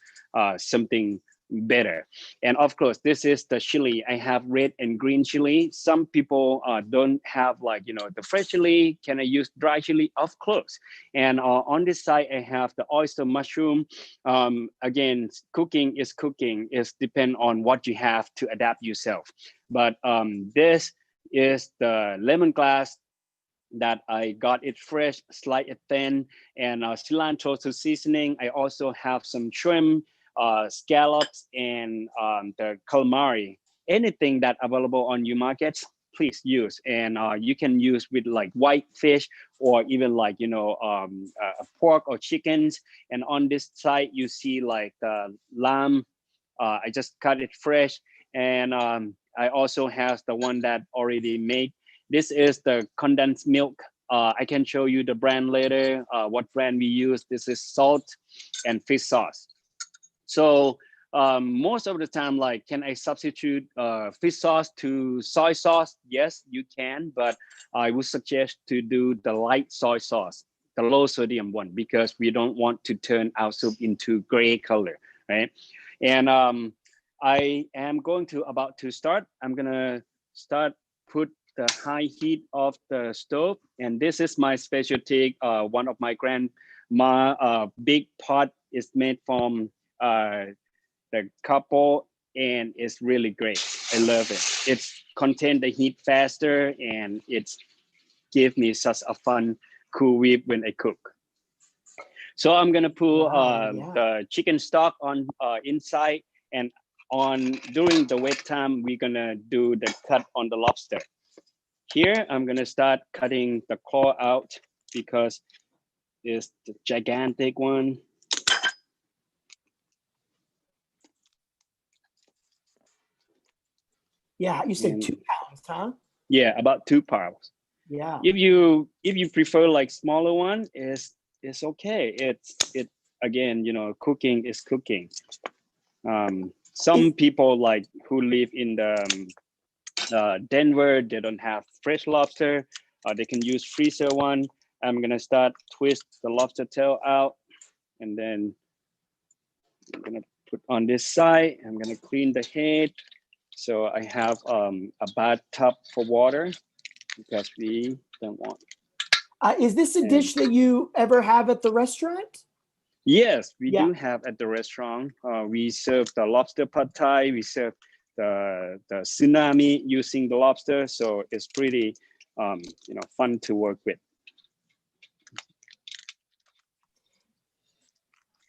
something better. And of course, this is the chili. I have red and green chili. Some people don't have like the fresh chili. Can I use dry chili? Of course. And on this side, I have the oyster mushroom. Again, cooking is depend on what you have to adapt yourself. But this is the lemongrass that I got it fresh, slice it thin, and cilantro to seasoning. I also have some shrimp, scallops, and the calamari. Anything that available on your markets, please use. And you can use with like white fish or even like pork or chickens. And on this side, you see like the lamb. I just cut it fresh. and I also have the one that already made. This is the condensed milk. I can show you the brand later, what brand we use. This is salt and fish sauce. So most of the time, like, can I substitute fish sauce to soy sauce? Yes, you can, but I would suggest to do the light soy sauce, the low sodium one, because we don't want to turn our soup into gray color, right? And I am about to start. I'm gonna put the high heat of the stove, and this is my specialty. One of my grandma big pot is made from the couple, and it's really great. I love it. It's contain the heat faster, and it's give me such a fun cool whip when I cook. So I'm gonna put the chicken stock on inside, and during the wait time, we're gonna do the cut on the lobster. Here, I'm gonna start cutting the claw out because it's the gigantic one. Yeah, you said 2 pounds, huh? Yeah, about 2 pounds. Yeah. If you prefer like smaller one, it's okay. It again, you know, cooking is cooking. Some people like who live in the Denver, they don't have fresh lobster. They can use freezer one. I'm gonna start twist the lobster tail out, and then I'm gonna put on this side. I'm gonna clean the head. So I have a bathtub for water because we don't want. Is this a dish that you ever have at the restaurant? Yes, we do have at the restaurant. We serve the lobster pad Thai. We serve the tsunami using the lobster. So it's pretty, you know, fun to work with.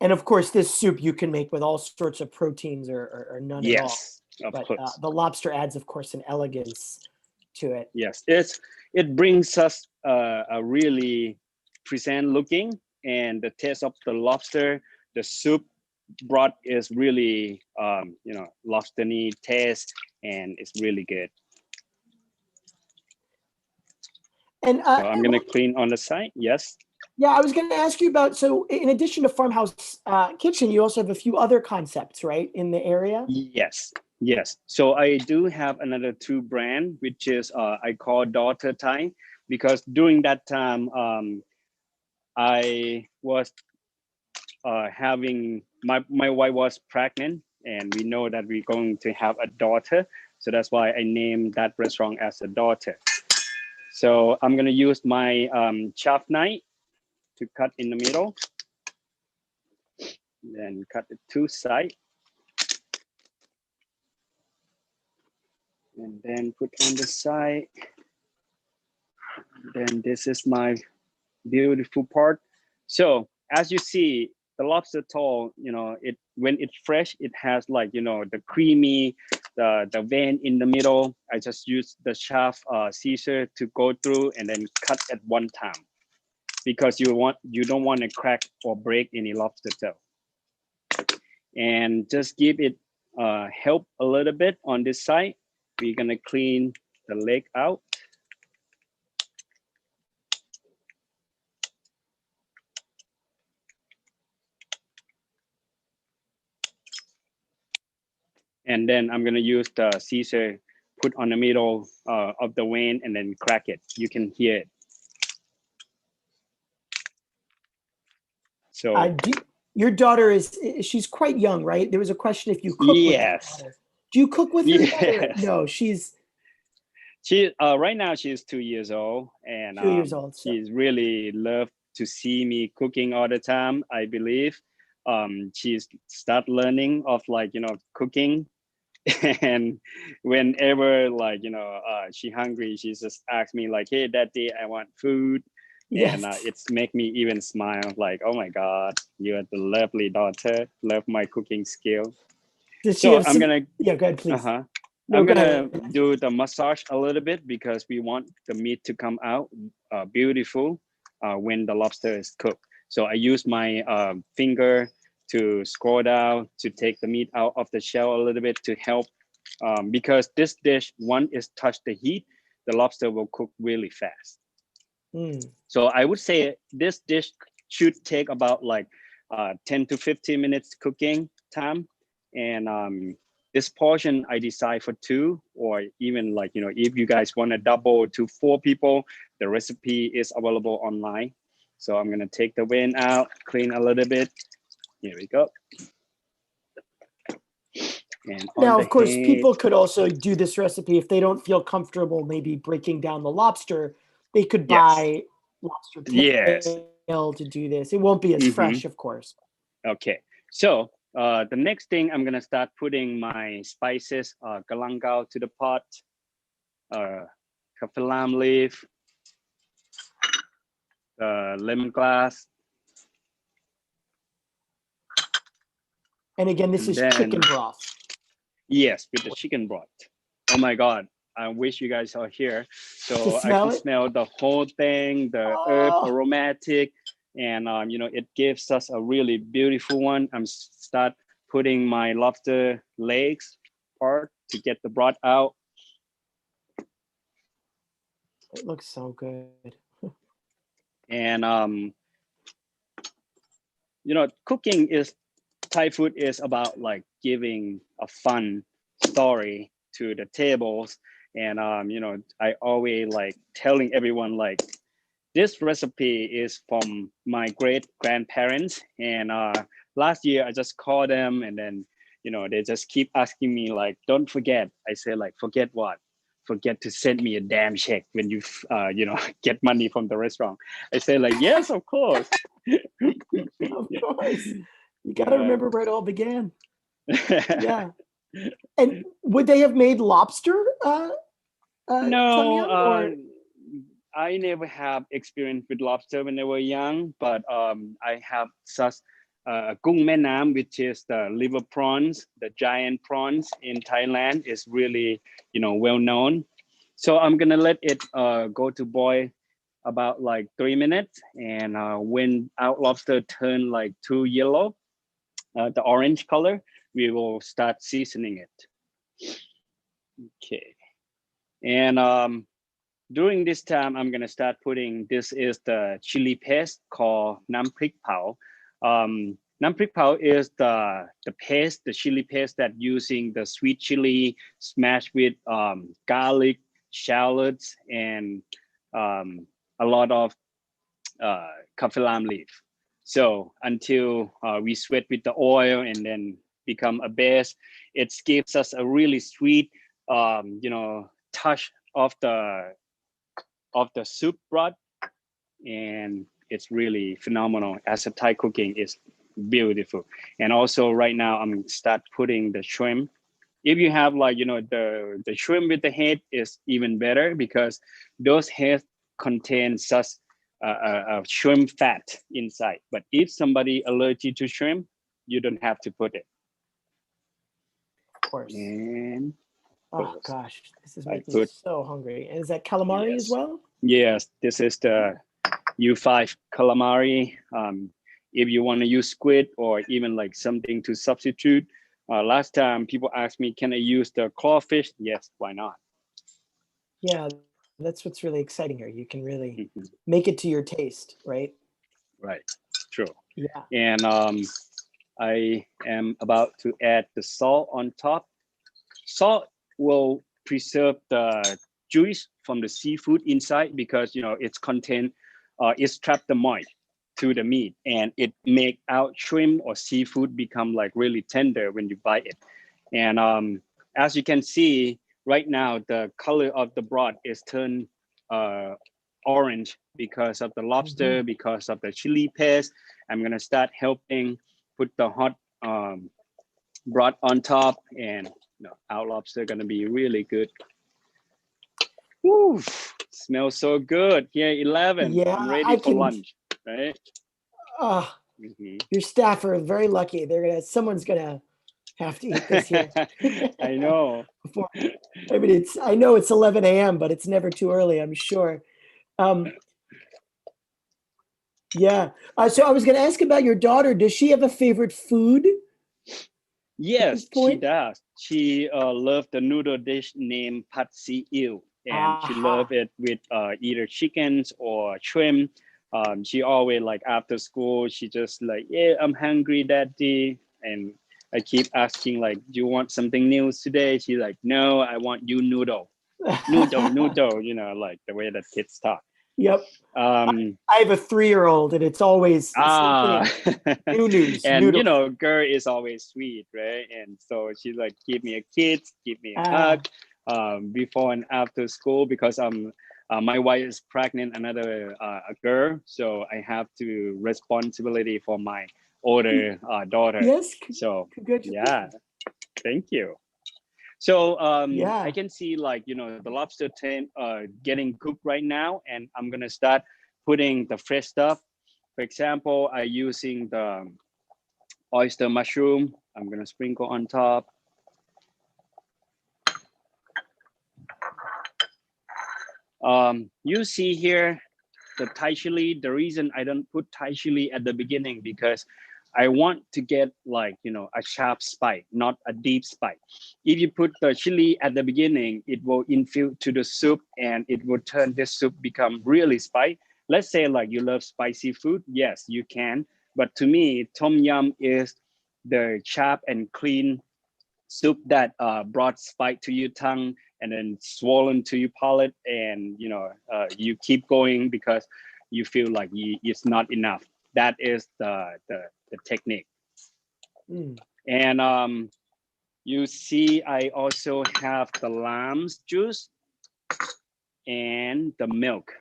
And of course, this soup you can make with all sorts of proteins or none at all. Yes, of But course. the lobster adds, of course, an elegance to it. Yes, it brings us a really present looking, and the taste of the lobster. The soup broth is really, you know, lobster-y taste, and it's really good. And So I'm gonna clean on the side. Yes. Yeah, I was going to ask you about, so in addition to Farmhouse Kitchen, you also have a few other concepts, right, in the area? Yes, yes. So I do have another 2 brand, which is I call Daughter Thai, because during that time I was having my wife was pregnant, and we know that we're going to have a daughter, so that's why I named that restaurant as a daughter. So I'm gonna use my chop knife to cut in the middle, then cut the 2 sides, and then put on the side. Then this is my beautiful part. So as you see, the lobster tail, you know, it when it's fresh, it has like, you know, the creamy, the vein in the middle. I just use the sharp scissor to go through and then cut at one time, because you don't want to crack or break any lobster tail. And just give it help a little bit on this side. We're gonna clean the leg out. And then I'm gonna use the scissor, put on the middle of the vein, and then crack it. You can hear it. So your daughter she's quite young, right? There was a question if you cook with your daughter. Do you cook with your daughter? No, she right now she's 2 years old, and 2 years old. She's really loved to see me cooking all the time. I believe she's start learning of, like, you know, cooking. And whenever, like, you know, she hungry, she just asks me like, "Hey daddy, I want food." Yes. And it's make me even smile, like, oh my god, you're the lovely daughter, love my cooking skill. So I'm gonna go ahead, please. I'm gonna do the massage a little bit, because we want the meat to come out beautiful when the lobster is cooked. So I use my finger to scroll down to take the meat out of the shell a little bit to help because this dish, once it's touched the heat, the lobster will cook really fast. So I would say this dish should take about like 10 to 15 minutes cooking time. And this portion I decide for 2, or even like, if you guys want to double to 4 people, the recipe is available online. So I'm gonna take the vein out, clean a little bit. Here we go. And now, of course, people could also do this recipe if they don't feel comfortable maybe breaking down the lobster. They could buy lobster tail to do this. It won't be as fresh, of course. Okay, so the next thing, I'm gonna start putting my spices, galangao to the pot, kaffir lime leaf, lemongrass. And again, this is chicken broth. Yes, with the chicken broth. Oh my God, I wish you guys are here. So I can smell the whole thing, the herb aromatic, and it gives us a really beautiful one. I'm start putting my lobster legs part to get the broth out. It looks so good. And cooking is Thai food is about like giving a fun story to the tables. And I always like telling everyone like this recipe is from my great grandparents. And last year I just called them, and then they just keep asking me like, don't forget. I say like, forget what? Forget to send me a damn check when you get money from the restaurant. I say like, yes, of course. Of course. You got to remember where it all began. Yeah. And would they have made lobster? No, I never have experience with lobster when they were young, but I have such gung mae nam, which is the liver prawns, the giant prawns in Thailand, is really well known. So I'm gonna let it go to boil about like 3 minutes, and when our lobster turn like to yellow, the orange color, we will start seasoning it. Okay, and during this time, I'm gonna start putting, this is the chili paste called Nam Prik Pao. Nam Prik Pao is the paste, the chili paste that using the sweet chili smashed with garlic, shallots, and a lot of kaffir lime leaf. So until we sweat with the oil and then become a base, it gives us a really sweet, touch of the soup broth, and it's really phenomenal. As a Thai cooking is beautiful. And also right now I'm start putting the shrimp. If you have like the shrimp with the head is even better, because those heads contain such shrimp fat inside. But if somebody allergic to shrimp, you don't have to put it. Of course. And oh gosh, this is making me so hungry. And is that calamari as well? Yes, this is the U5 calamari. If you want to use squid or even like something to substitute, last time people asked me, can I use the crawfish? Yes, why not? Yeah, that's what's really exciting here. You can really make it to your taste, right? Right, true. Yeah. And I am about to add the salt on top. Salt will preserve the juice from the seafood inside, because it's content, it's trap the moist to the meat, and it make out shrimp or seafood become like really tender when you bite it. And as you can see right now, the color of the broth is turned orange because of the lobster, because of the chili paste. I'm gonna start helping put the hot broth on top, and our lobster gonna be really good. Woo, smells so good. Here, 11. Yeah, I'm ready for lunch, right? Your staff are very lucky. Someone's gonna have to eat this here. I know. I know it's 11 a.m., but it's never too early, I'm sure. Yeah. So I was going to ask about your daughter. Does she have a favorite food? Yes, she point? does. She loved the noodle dish named Pad See Ew, and she loved it with either chickens or shrimp. She always like after school, she just like, yeah, I'm hungry, daddy. And I keep asking like, do you want something new today? She's like, no, I want you noodle, noodle, you know, like the way that kids talk. Yep. Um, I have a 3-year-old and it's always ah, new news, and you noodles. know, girl is always sweet, right? And so she's like, give me a kiss, give me a Ah. hug, before and after school because my wife is pregnant, another a girl, so I have to responsibility for my older daughter. Yes. So Congratulations. yeah, thank you. So Yeah. I can see like, you know, the lobster getting cooked right now, and I'm gonna start putting the fresh stuff. For example, I using the oyster mushroom. I'm gonna sprinkle on top. You see here the Thai chili. The reason I don't put Thai chili at the beginning because I want to get like, you know, a sharp spice, not a deep spice. If you put the chili at the beginning, it will infuse to the soup and it will turn this soup become really spicy. Let's say like you love spicy food. Yes, you can. But to me, tom yum is the sharp and clean soup that brought spice to your tongue and then swollen to your palate, and you know you keep going because you feel like it's not enough. That is the technique. And you see I also have the lamb's juice and the milk.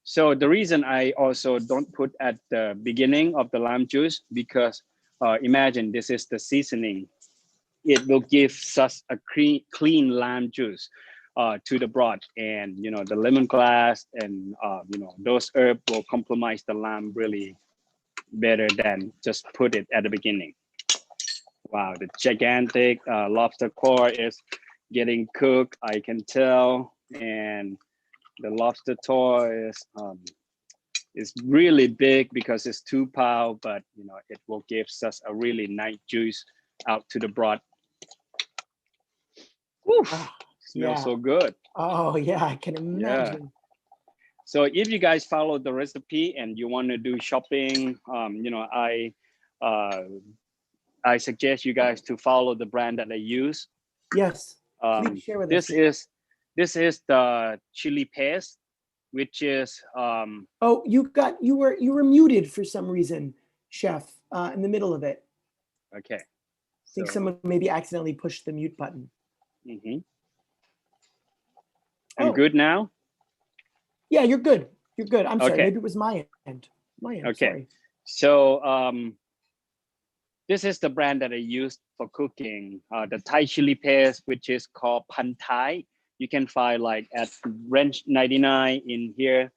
So the reason I also don't put at the beginning of the lamb juice because imagine this is the seasoning. It will give such a clean lamb juice to the broth, and you know the lemongrass and you know those herbs will complement the lamb really better than just put it at the beginning. Wow, the gigantic lobster core is getting cooked, I can tell, and the lobster toe is really big because it's 2 pounds, but you know it will give us a really nice juice out to the broth. Smells so good. Oh yeah, I can imagine. Yeah. So if you guys follow the recipe and you want to do shopping, you know, I suggest you guys to follow the brand that I use. Yes. Please share with us. This is the chili paste, which is Oh, you were muted for some reason, Chef, in the middle of it. okay. I think someone maybe accidentally pushed the mute button. I'm good now? Yeah, you're good. You're good. I'm sorry. Okay. Maybe it was my end. Okay. Sorry. So this is the brand that I use for cooking. The Thai chili paste, which is called Pad Thai. You can find like at Ranch 99 in here,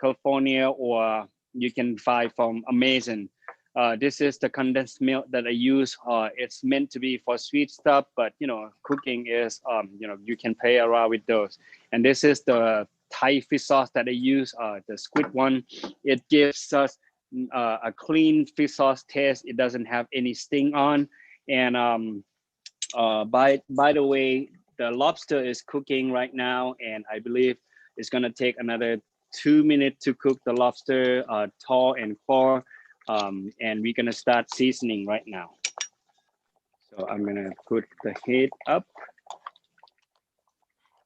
California, or you can find from Amazon. This is the condensed milk that I use. It's meant to be for sweet stuff, but you know, cooking is, you know, you can play around with those. And this is the Thai fish sauce that I use, the squid one. It gives us a clean fish sauce taste. It doesn't have any sting on. And by the way, the lobster is cooking right now, and I believe it's gonna take another 2 minutes to cook the lobster, tall and core. And we're gonna start seasoning right now. So I'm gonna put the heat up.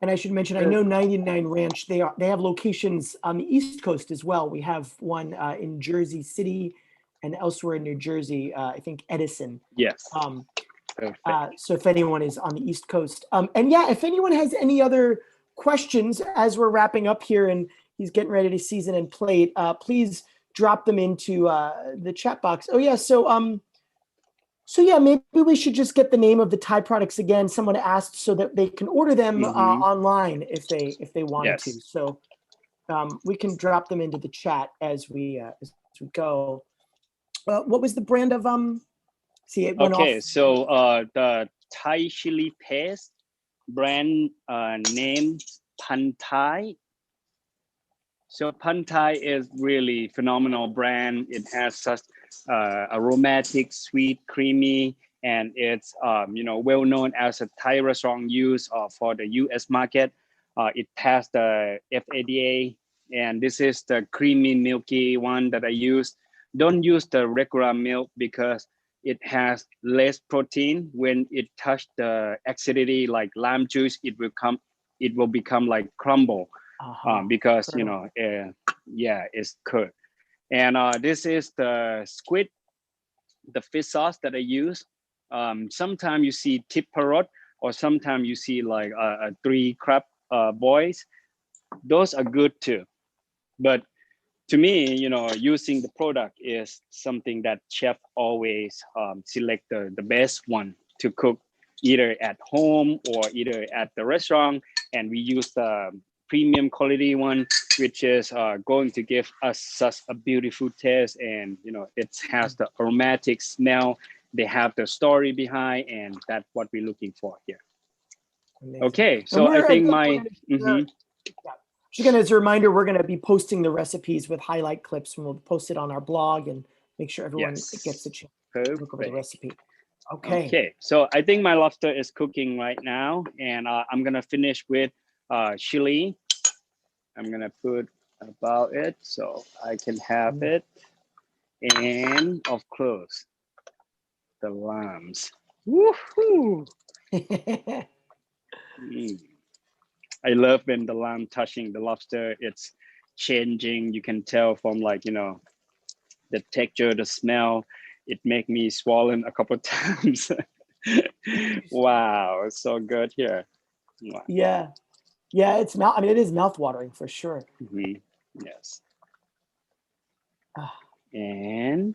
And I should mention, I know 99 Ranch, they have locations on the East Coast as well. We have one in Jersey City and elsewhere in New Jersey, I think Edison. Yes. So if anyone is on the East Coast. And yeah, if anyone has any other questions as we're wrapping up here and he's getting ready to season and plate, please drop them into the chat box. Oh yeah, so yeah, maybe we should just get the name of the Thai products again. Someone asked so that they can order them online if they wanted to. So we can drop them into the chat as we go. What was the brand of See, it went off. So the Thai chili paste brand name Pad Thai. So Pad Thai is really phenomenal brand. It has such aromatic, sweet, creamy, and it's well known as a Thai restaurant used for the U.S. market. It passed the FADA, and this is the creamy, milky one that I use. Don't use the regular milk because it has less protein. When it touch the acidity like lime juice, it will become like crumble because it's cooked. And this is the squid, the fish sauce that I use. Sometimes you see tip parrot, or sometimes you see like three crab boys. Those are good too. But to me, using the product is something that chef always select the best one to cook, either at home or either at the restaurant. And we use the premium quality one, which is going to give us such a beautiful taste. And, it has the aromatic smell. They have the story behind, and that's what we're looking for here. Amazing. Okay, so I think just again, as a reminder, we're going to be posting the recipes with highlight clips, and we'll post it on our blog and make sure everyone gets the chance to look over the recipe. Okay. So I think my lobster is cooking right now, and I'm going to finish with chili. I'm going to put about it so I can have it. And of course, the lambs. Woohoo! I love when the lamb touching the lobster. It's changing. You can tell from the texture, the smell. It make me swollen a couple of times. Wow, it's so good here. Wow. Yeah, it is mouth-watering for sure. Yes. And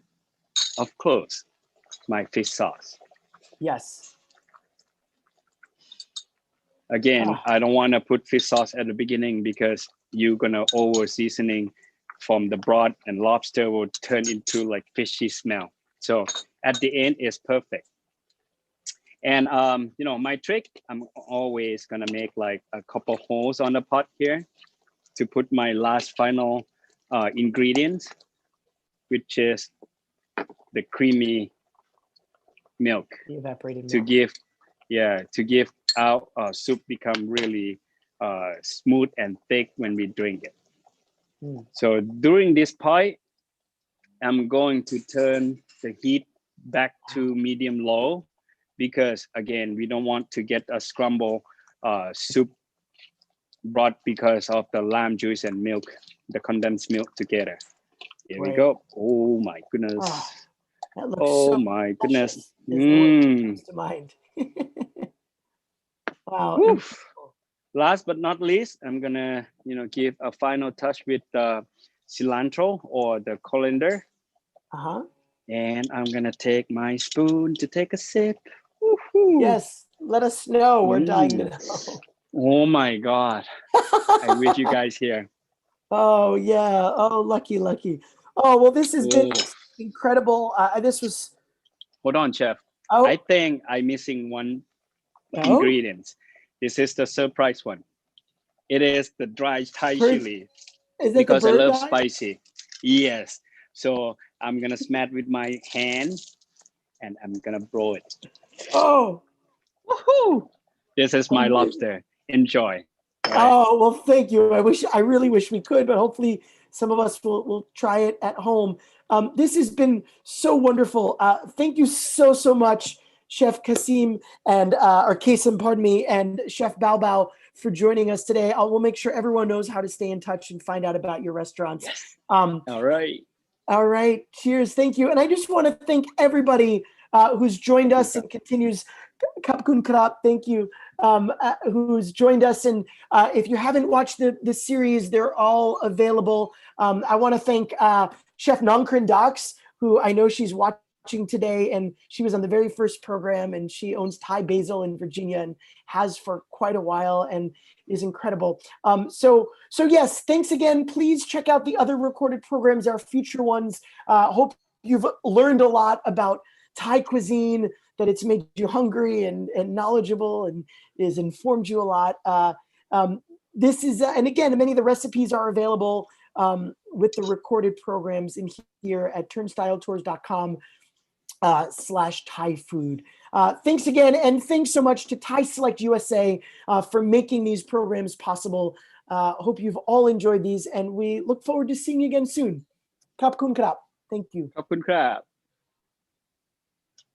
of course, my fish sauce. Yes. Again, I don't want to put fish sauce at the beginning because you're gonna over seasoning from the broth, and lobster will turn into like fishy smell. So at the end is perfect. And my trick, I'm always gonna make like a couple holes on the pot here to put my last final ingredients, which is the creamy milk, the evaporated to milk. give our soup become really smooth and thick when we drink it. So during this point, I'm going to turn the heat back to medium low, because again, we don't want to get a scramble soup broth because of the lime juice and milk, the condensed milk together. Here we go. Oh my goodness. That looks my goodness. Comes to mind. Wow. Last but not least, I'm gonna give a final touch with the cilantro or the coriander. And I'm gonna take my spoon to take a sip. Woo-hoo. Yes, let us know. We're dying to know. Oh my God. I wish you guys here. Oh yeah. Oh, lucky. Oh, well, this has been incredible. This was. Hold on, Chef. I think I'm missing one ingredient. This is the surprise one. It is the dry Thai chili. Because I love spicy. Yes. So I'm gonna smash with my hand, and I'm gonna blow it. Oh. Woohoo! This is my lobster. Enjoy. Oh, well, thank you. I really wish we could, but hopefully some of us will try it at home. This has been so wonderful. Thank you so much, Chef Kasem or Kasem, pardon me, and Chef Bao Bao for joining us today. We'll make sure everyone knows how to stay in touch and find out about your restaurants. Yes. All right. Cheers. Thank you. And I just want to thank everybody who's joined us and continues. Kapkun Krap, thank you, who's joined us. And if you haven't watched the series, they're all available. I want to thank Chef Nongkrin Dax, who I know she's watching today, and she was on the very first program, and she owns Thai Basil in Virginia and has for quite a while and is incredible. So yes, thanks again. Please check out the other recorded programs, our future ones. Hope you've learned a lot about Thai cuisine, that it's made you hungry and knowledgeable and has informed you a lot. This is, and again, many of the recipes are available with the recorded programs in here at turnstyletours.com. slash Thai food. Thanks again. And thanks so much to Thai Select USA for making these programs possible. Hope you've all enjoyed these and we look forward to seeing you again soon. Khap kun krap. Thank you. ขอบคุณครับ